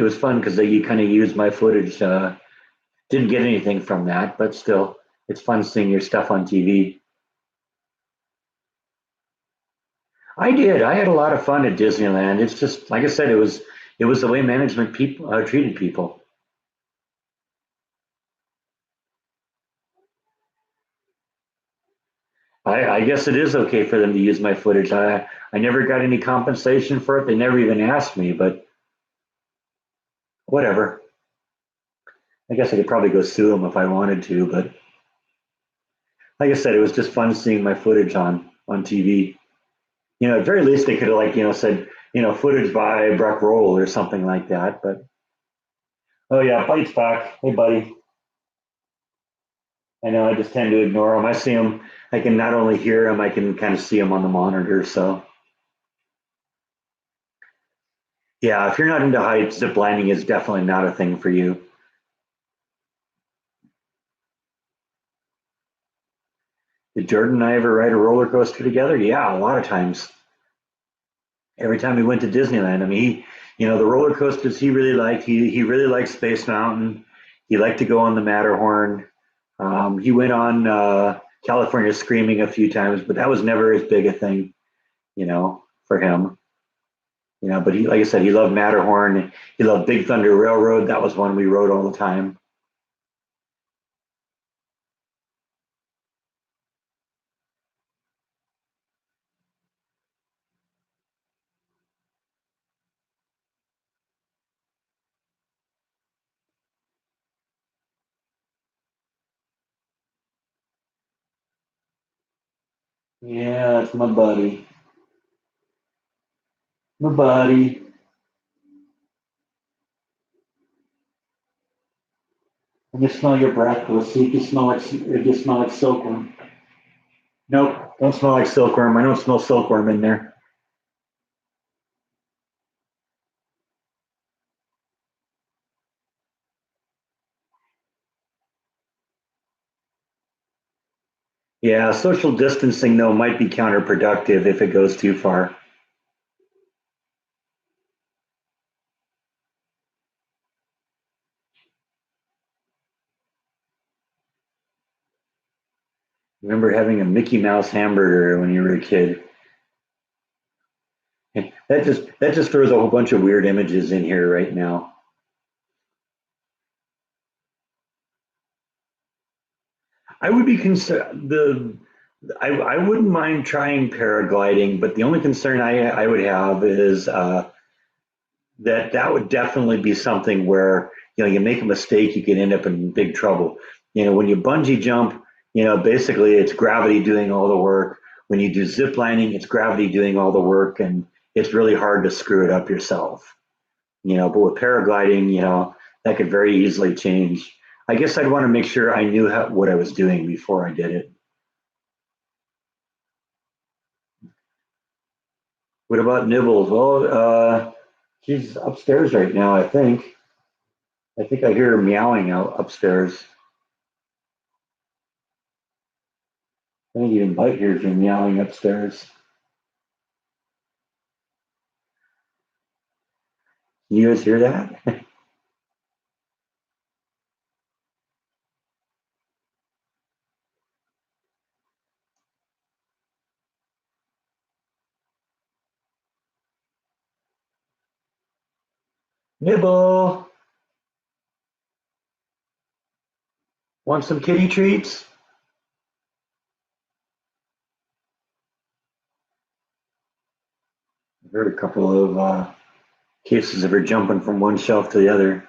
was fun because they kind of used my footage. Didn't get anything from that, but still, it's fun seeing your stuff on TV. I did. I had a lot of fun at Disneyland. It's just like I said, it was the way management people treated people. I guess it is okay for them to use my footage. I never got any compensation for it. They never even asked me, but whatever. I guess I could probably go sue them if I wanted to, but like I said, it was just fun seeing my footage on TV. At very least they could have like said footage by Breck Roll or something like that. But oh yeah, Bite's back. Hey buddy, I know I just tend to ignore him. I see him. I can not only hear him, I can kind of see him on the monitor. So yeah, if you're not into heights, zip lining is definitely not a thing for you. Did Jordan and I ever ride a roller coaster together? Yeah, a lot of times. Every time we went to Disneyland, I mean, the roller coasters he really liked. He really liked Space Mountain. He liked to go on the Matterhorn. He went on California Screaming a few times, but that was never as big a thing, for him. But he, like I said, he loved Matterhorn. He loved Big Thunder Railroad. That was one we rode all the time. Yeah, that's my buddy. My buddy. I can smell your breath, Pussy. You can smell like silkworm. Nope, don't smell like silkworm. I don't smell silkworm in there. Yeah, social distancing though might be counterproductive if it goes too far. Remember having a Mickey Mouse hamburger when you were a kid? That just throws a whole bunch of weird images in here right now. I would be concerned I wouldn't mind trying paragliding, but the only concern I would have is that would definitely be something where you make a mistake, you could end up in big trouble. When you bungee jump, basically it's gravity doing all the work. When you do zip lining, it's gravity doing all the work, and it's really hard to screw it up yourself. But with paragliding, that could very easily change. I guess I'd want to make sure I knew what I was doing before I did it. What about Nibbles? Well, she's upstairs right now, I think. I think I hear her meowing out upstairs. I think even Bite hears her meowing upstairs. You guys hear that? Nibble, want some kitty treats? I heard a couple of cases of her jumping from one shelf to the other.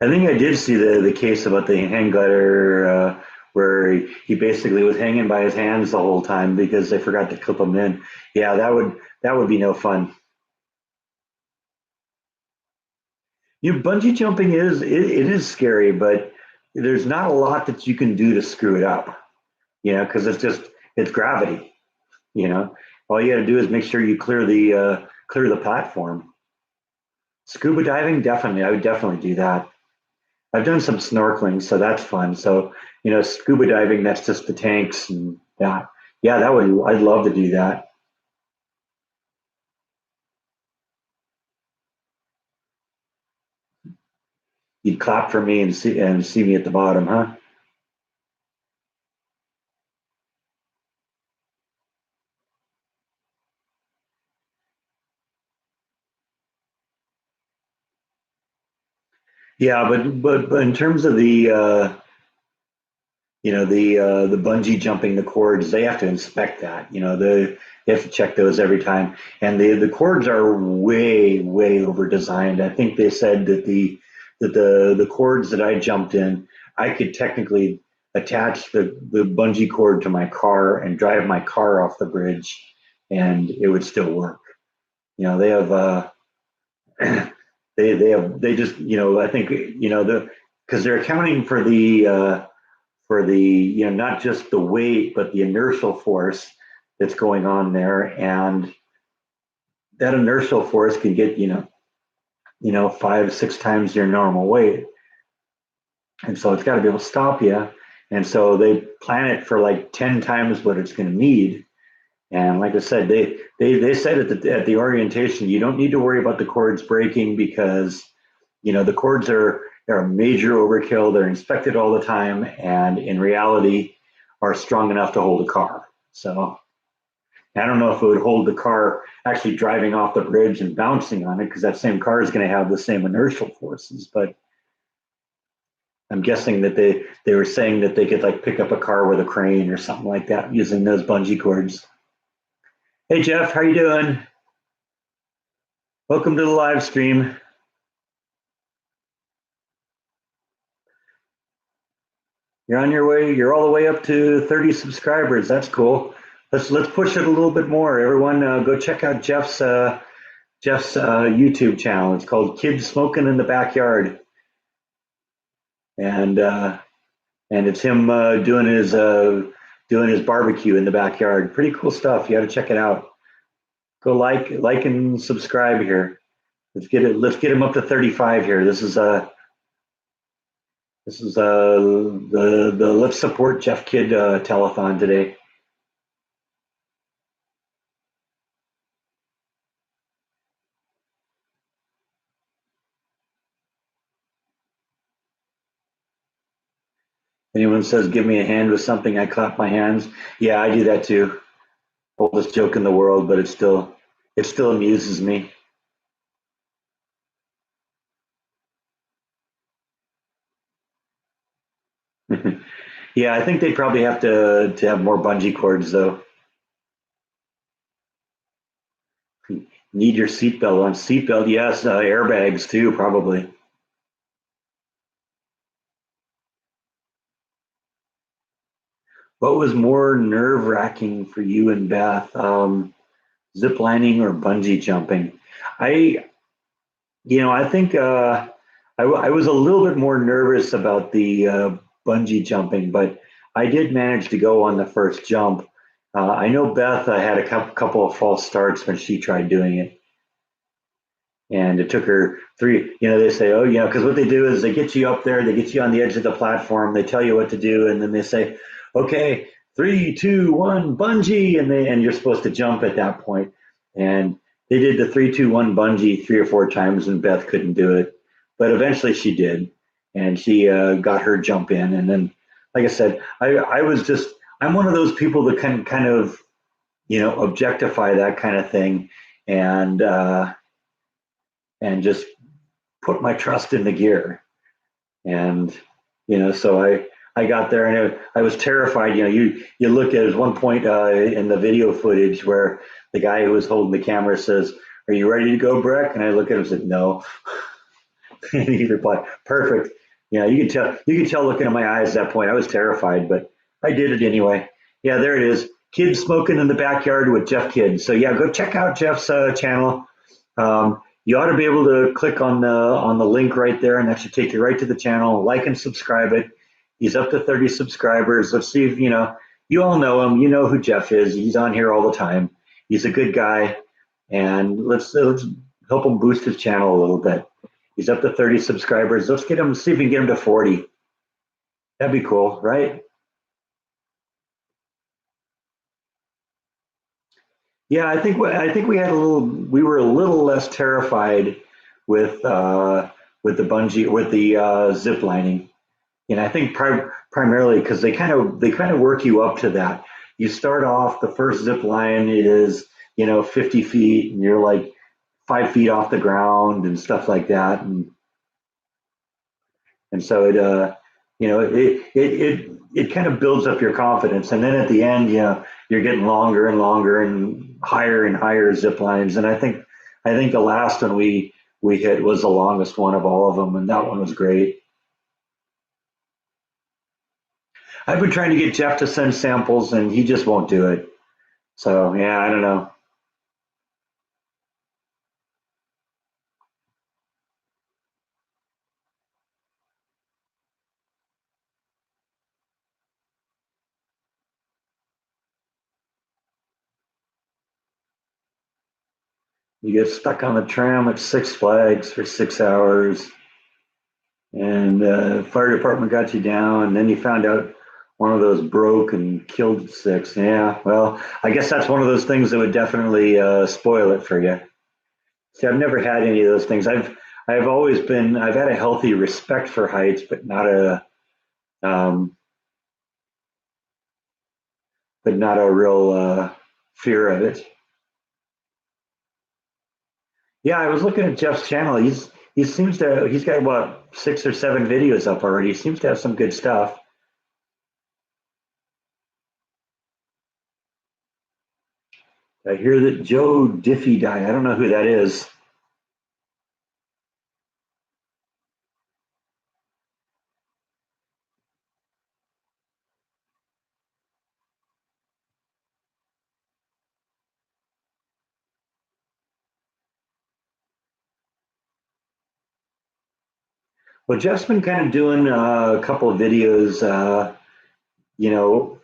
I think I did see the case about the hang glider where he basically was hanging by his hands the whole time because they forgot to clip him in. Yeah, that would be no fun. Bungee jumping it is scary, but there's not a lot that you can do to screw it up. Because it's gravity. All you got to do is make sure you clear the platform. Scuba diving, definitely, I would definitely do that. I've done some snorkeling, so that's fun. So scuba diving, that's just the tanks and that. Yeah, I'd love to do that. You'd clap for me and see me at the bottom, huh? Yeah, but in terms of the bungee jumping, the cords, they have to inspect that. They have to check those every time, and the cords are way over designed. I think they said that the cords that I jumped in, I could technically attach the bungee cord to my car and drive my car off the bridge, and it would still work. They have they just I think because they're accounting for the not just the weight but the inertial force that's going on there, and that inertial force can get 5 6 times your normal weight, and so it's got to be able to stop you, And so they plan it for like 10 times what it's going to need. And like I said, they said at the orientation, you don't need to worry about the cords breaking because, the cords are a major overkill. They're inspected all the time, and in reality, are strong enough to hold a car. So I don't know if it would hold the car actually driving off the bridge and bouncing on it because that same car is going to have the same inertial forces. But I'm guessing that they were saying that they could like pick up a car with a crane or something like that using those bungee cords. Hey Jeff, how you doing? Welcome to the live stream. You're on your way. You're all the way up to 30 subscribers. That's cool. Let's push it a little bit more. Everyone, go check out Jeff's YouTube channel. It's called Kids Smoking in the Backyard, and it's him doing his barbecue in the backyard. Pretty cool stuff. You got to check it out. Go like and subscribe here. Let's get it. Let's get him up to 35 here. This is the Let's Support Jeff Kid telethon today. Anyone says give me a hand with something, I clap my hands. Yeah, I do that too. Oldest joke in the world, but it still amuses me. Yeah, I think they probably have to have more bungee cords though. Need your seatbelt on. Seatbelt, yes. Airbags too, probably. What was more nerve wracking for you and Beth? Zip lining or bungee jumping? I, I think I was a little bit more nervous about the bungee jumping, but I did manage to go on the first jump. I know Beth had a couple of false starts when she tried doing it. And it took her three, they say, oh, because what they do is they get you up there, they get you on the edge of the platform, they tell you what to do, and then they say, okay, 3, 2, 1, bungee, and you're supposed to jump at that point. And they did the 3, 2, 1 bungee 3 or 4 times, and Beth couldn't do it, but eventually she did, and she got her jump in. And then, like I said, I'm one of those people that can kind of, objectify that kind of thing, and just put my trust in the gear. And so I got there, and I was terrified. You look at one point in the video footage where the guy who was holding the camera says, "Are you ready to go, Breck?" And I look at him and said, "No." And he replied, "Perfect." You can tell looking at my eyes at that point I was terrified, but I did it anyway. Yeah, there it is. Kids smoking in the backyard with Jeff Kidd. So yeah, go check out Jeff's channel. You ought to be able to click on the link right there, and that should take you right to the channel. Like and subscribe it. He's up to 30 subscribers. Let's see if you all know him. You know who Jeff is. He's on here all the time. He's a good guy, and let's help him boost his channel a little bit. He's up to 30 subscribers. Let's see if we can get him to 40. That'd be cool, right? Yeah, I think we were a little less terrified with the bungee with the zip lining. And I think primarily because they kind of work you up to that. You start off, the first zip line is 50 feet, and you're like 5 feet off the ground and stuff like that, and so it kind of builds up your confidence, and then at the end, you're getting longer and longer and higher zip lines, and I think the last one we hit was the longest one of all of them, and that one was great. I've been trying to get Jeff to send samples, and he just won't do it. So yeah, I don't know. You get stuck on the tram at Six Flags for 6 hours, and fire department got you down, and then you found out one of those broke and killed six. Yeah, well, I guess that's one of those things that would definitely spoil it for you. See, I've never had any of those things. I've had a healthy respect for heights, um, but not a real fear of it. Yeah, I was looking at Jeff's channel. He's got what 6 or 7 videos up already. He seems to have some good stuff. I hear that Joe Diffie died. I don't know who that is. Well, Jeff's been kind of doing a couple of videos,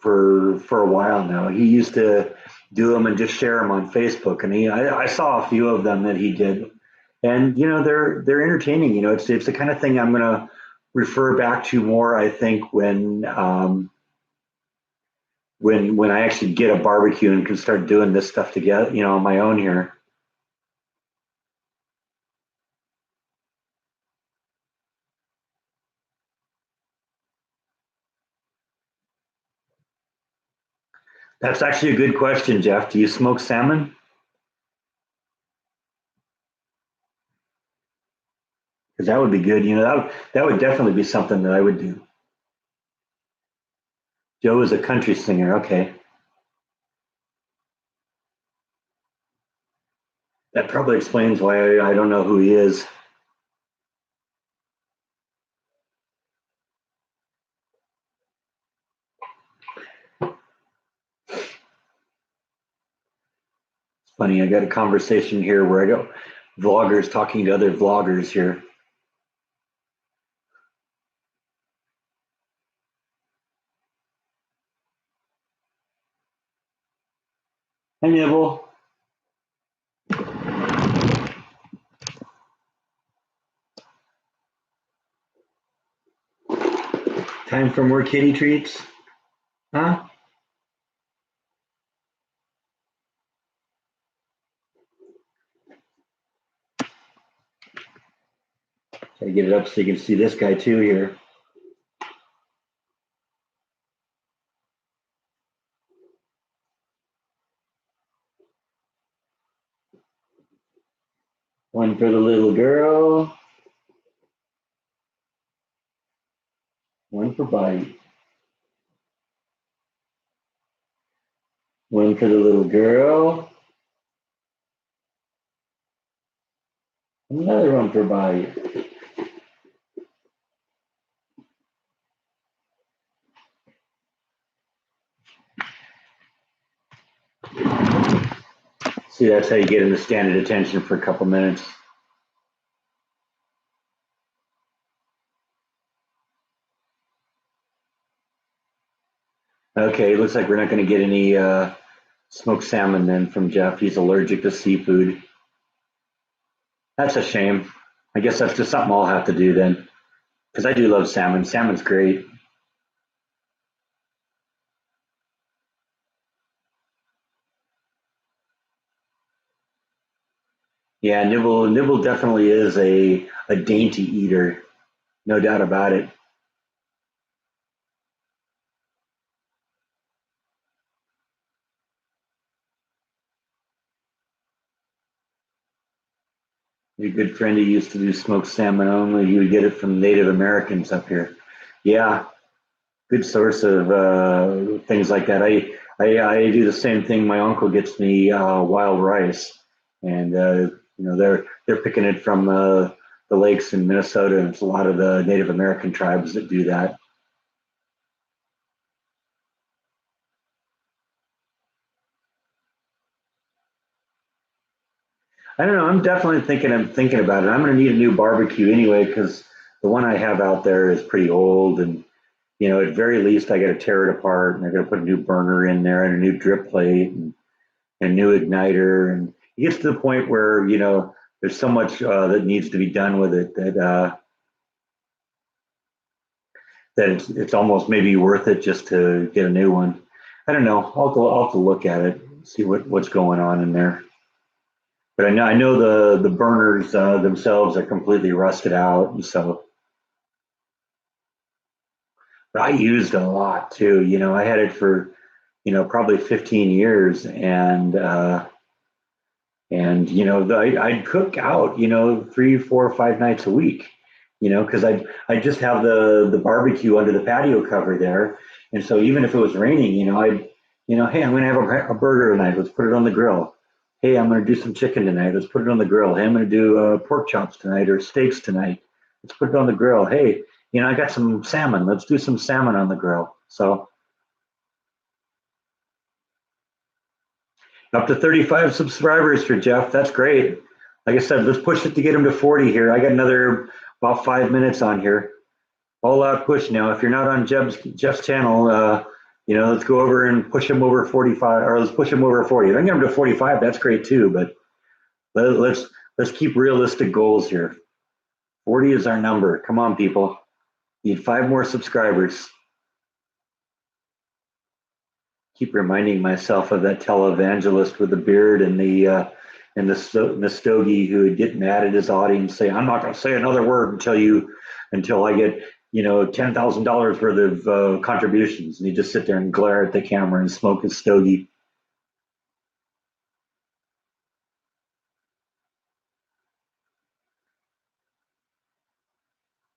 for a while now. He used to do them and just share them on Facebook, and I saw a few of them that he did, and they're entertaining. It's the kind of thing I'm going to refer back to more. I think when I actually get a barbecue and can start doing this stuff together, on my own here. That's actually a good question, Jeff. Do you smoke salmon? Because that would be good. That would definitely be something that I would do. Joe is a country singer. Okay, that probably explains why I don't know who he is. Funny, I got a conversation here where I got vloggers talking to other vloggers here. Hi, Nibble. Time for more kitty treats? Huh? Try to get it up so you can see this guy too here. One for the little girl. One for Bite. One for the little girl. Another one for Bite. See, that's how you get him to stand at attention for a couple minutes. Okay, looks like we're not going to get any smoked salmon then from Jeff. He's allergic to seafood. That's a shame. I guess that's just something I'll have to do then, because I do love salmon. Salmon's great. Yeah, Nibble definitely is a dainty eater, no doubt about it. A good friend who used to do smoked salmon only. He would get it from Native Americans up here. Yeah, good source of things like that. I do the same thing. My uncle gets me wild rice, and they're picking it from the lakes in Minnesota, and it's a lot of the Native American tribes that do that. I don't know. I'm thinking about it. I'm going to need a new barbecue anyway because the one I have out there is pretty old, and at very least, I got to tear it apart, and I got to put a new burner in there and a new drip plate and a new igniter, and it gets to the point where there's so much that needs to be done with it that it's almost maybe worth it just to get a new one. I don't know. I'll have to look at it, see what's going on in there. But I know the burners themselves are completely rusted out, and so. But I used it a lot too. I had it for probably 15 years, and I'd cook out 3, 4, 5 nights a week. Because I just have the barbecue under the patio cover there, and so even if it was raining, hey, I'm gonna have a burger tonight. Let's put it on the grill. Hey, I'm gonna do some chicken tonight. Let's put it on the grill. Hey, I'm gonna do pork chops tonight or steaks tonight. Let's put it on the grill. Hey, I got some salmon. Let's do some salmon on the grill. So up to 35 subscribers for Jeff. That's great. Like I said, let's push it to get him to 40 here. I got another about 5 minutes on here. All out push now. If you're not on Jeff's channel, let's go over and push him over 45, or let's push him over 40. If I can get him to 45, that's great too. But let's keep realistic goals here. 40 is our number. Come on, people. Need 5 more subscribers. Keep reminding myself of that televangelist with the beard and the stogie who would get mad at his audience, say, "I'm not going to say another word until I get $10,000 worth of contributions," and he'd just sit there and glare at the camera and smoke his stogie.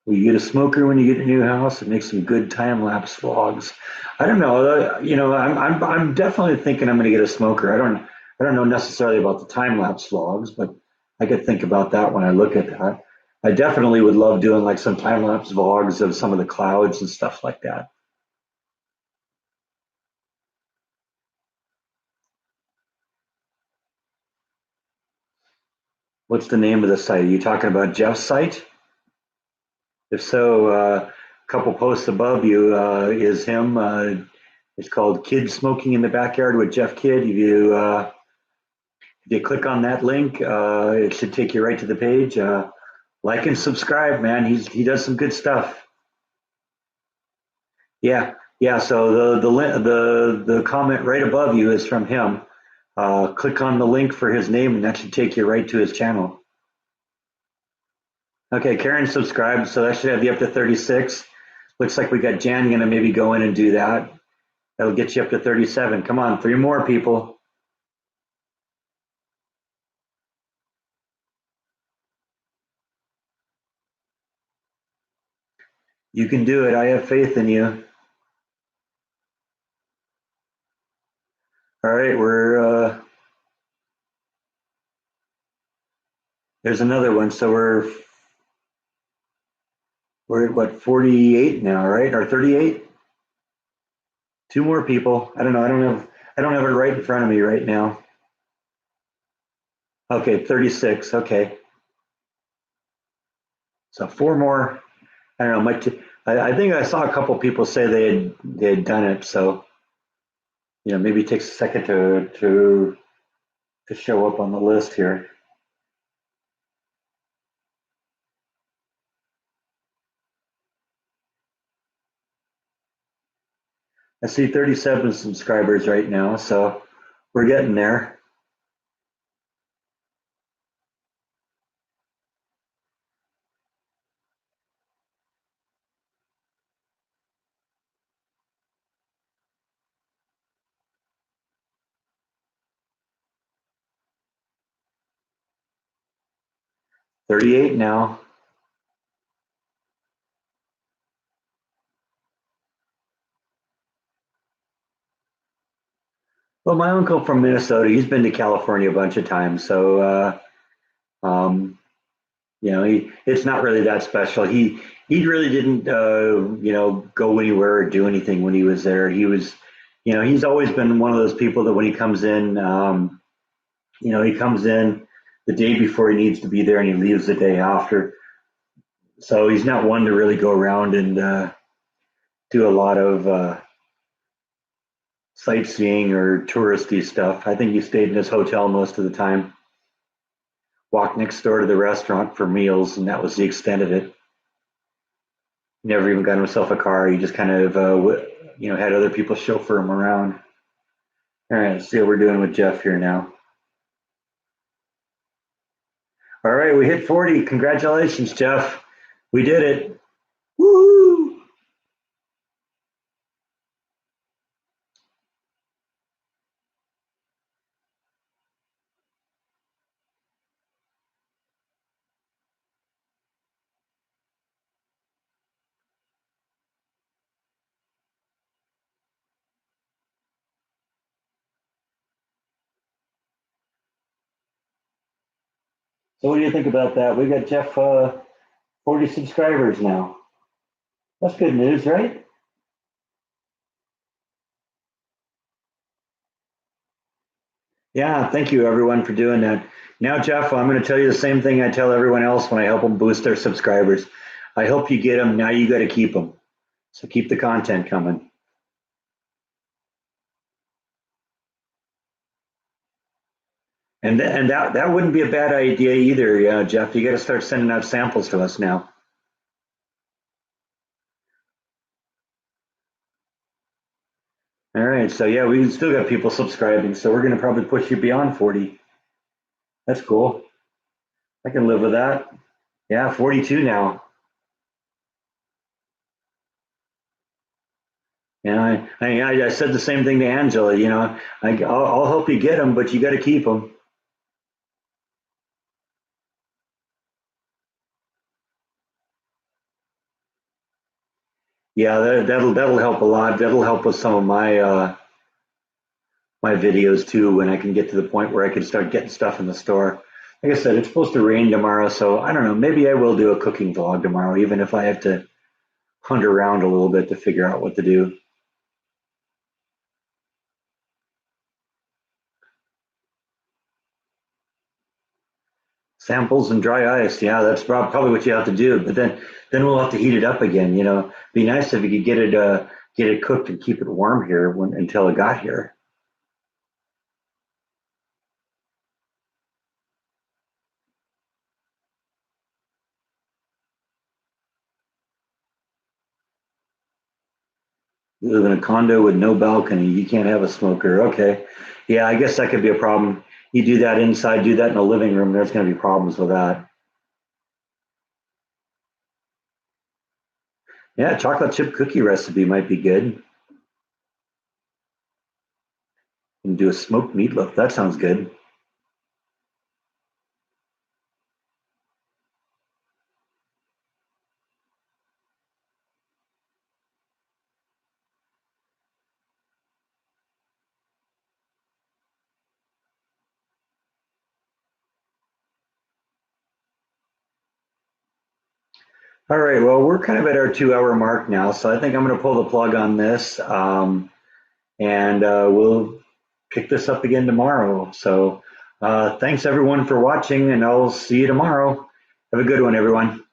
Well, you get a smoker when you get a new house and make some good time lapse vlogs. I don't know. I'm definitely thinking I'm going to get a smoker. I don't know necessarily about the time lapse vlogs, but I could think about that when I look at that. I definitely would love doing like some time lapse vlogs of some of the clouds and stuff like that. What's the name of the site? Are you talking about Jeff's site? If so, a couple posts above you is him. It's called "Kids Smoking in the Backyard with Jeff Kidd." If you click on that link, it should take you right to the page. Like and subscribe, man. He does some good stuff. Yeah, yeah. So the comment right above you is from him. Click on the link for his name, and that should take you right to his channel. Okay, Karen subscribed, so that should have you up to 36. Looks like we got Jan gonna maybe go in and do that. That'll get you up to 37. Come on, 3 more people. You can do it. I have faith in you. All right, there's another one. So we're at what, 48 now, right? Or 38? 2 more people. I don't know. I don't have it right in front of me right now. Okay, 36. Okay. So 4 more. I don't know. I think I saw a couple people say they had done it. So maybe it takes a second to show up on the list here. I see 37 subscribers right now, so we're getting there. $38 now. Well, my uncle from Minnesota, he's been to California a bunch of times, so um, it's not really that special. He really didn't go anywhere or do anything when he was there. He's always been one of those people that when he comes in, he comes in the day before he needs to be there and he leaves the day after. So he's not one to really go around and do a lot of sightseeing or touristy stuff. I think he stayed in his hotel most of the time, walked next door to the restaurant for meals, and that was the extent of it. Never even got himself a car. He just kind of, had other people chauffeur him around. All right, let's see what we're doing with Jeff here now. All right, we hit 40. Congratulations, Jeff. We did it. Woo! So what do you think about that? We got Jeff 40 subscribers now. That's good news, right? Yeah, thank you everyone for doing that. Now, Jeff, I'm going to tell you the same thing I tell everyone else when I help them boost their subscribers. I hope you get them. Now you got to keep them. So keep the content coming. And that wouldn't be a bad idea either, Jeff. You got to start sending out samples to us now. All right, so yeah, we still got people subscribing, so we're going to probably push you beyond 40. That's cool. I can live with that. Yeah, 42 now. Yeah, I said the same thing to Angela. I'll help you get them, but you got to keep them. Yeah, that'll help a lot. That'll help with some of my videos too when I can get to the point where I can start getting stuff in the store. Like I said, it's supposed to rain tomorrow, so I don't know. Maybe I will do a cooking vlog tomorrow, even if I have to hunt around a little bit to figure out what to do. Samples and dry ice, yeah, that's probably what you have to do. But then we'll have to heat it up again. Be nice if you could get it cooked and keep it warm here until it got here. You live in a condo with no balcony. You can't have a smoker. Okay. Yeah, I guess that could be a problem. You do that inside, do that in the living room, there's going to be problems with that. Yeah, chocolate chip cookie recipe might be good. And do a smoked meatloaf. That sounds good. All right. Well, we're kind of at our 2 hour mark now, so I think I'm going to pull the plug on this, and we'll pick this up again tomorrow. So thanks everyone for watching, and I'll see you tomorrow. Have a good one, everyone.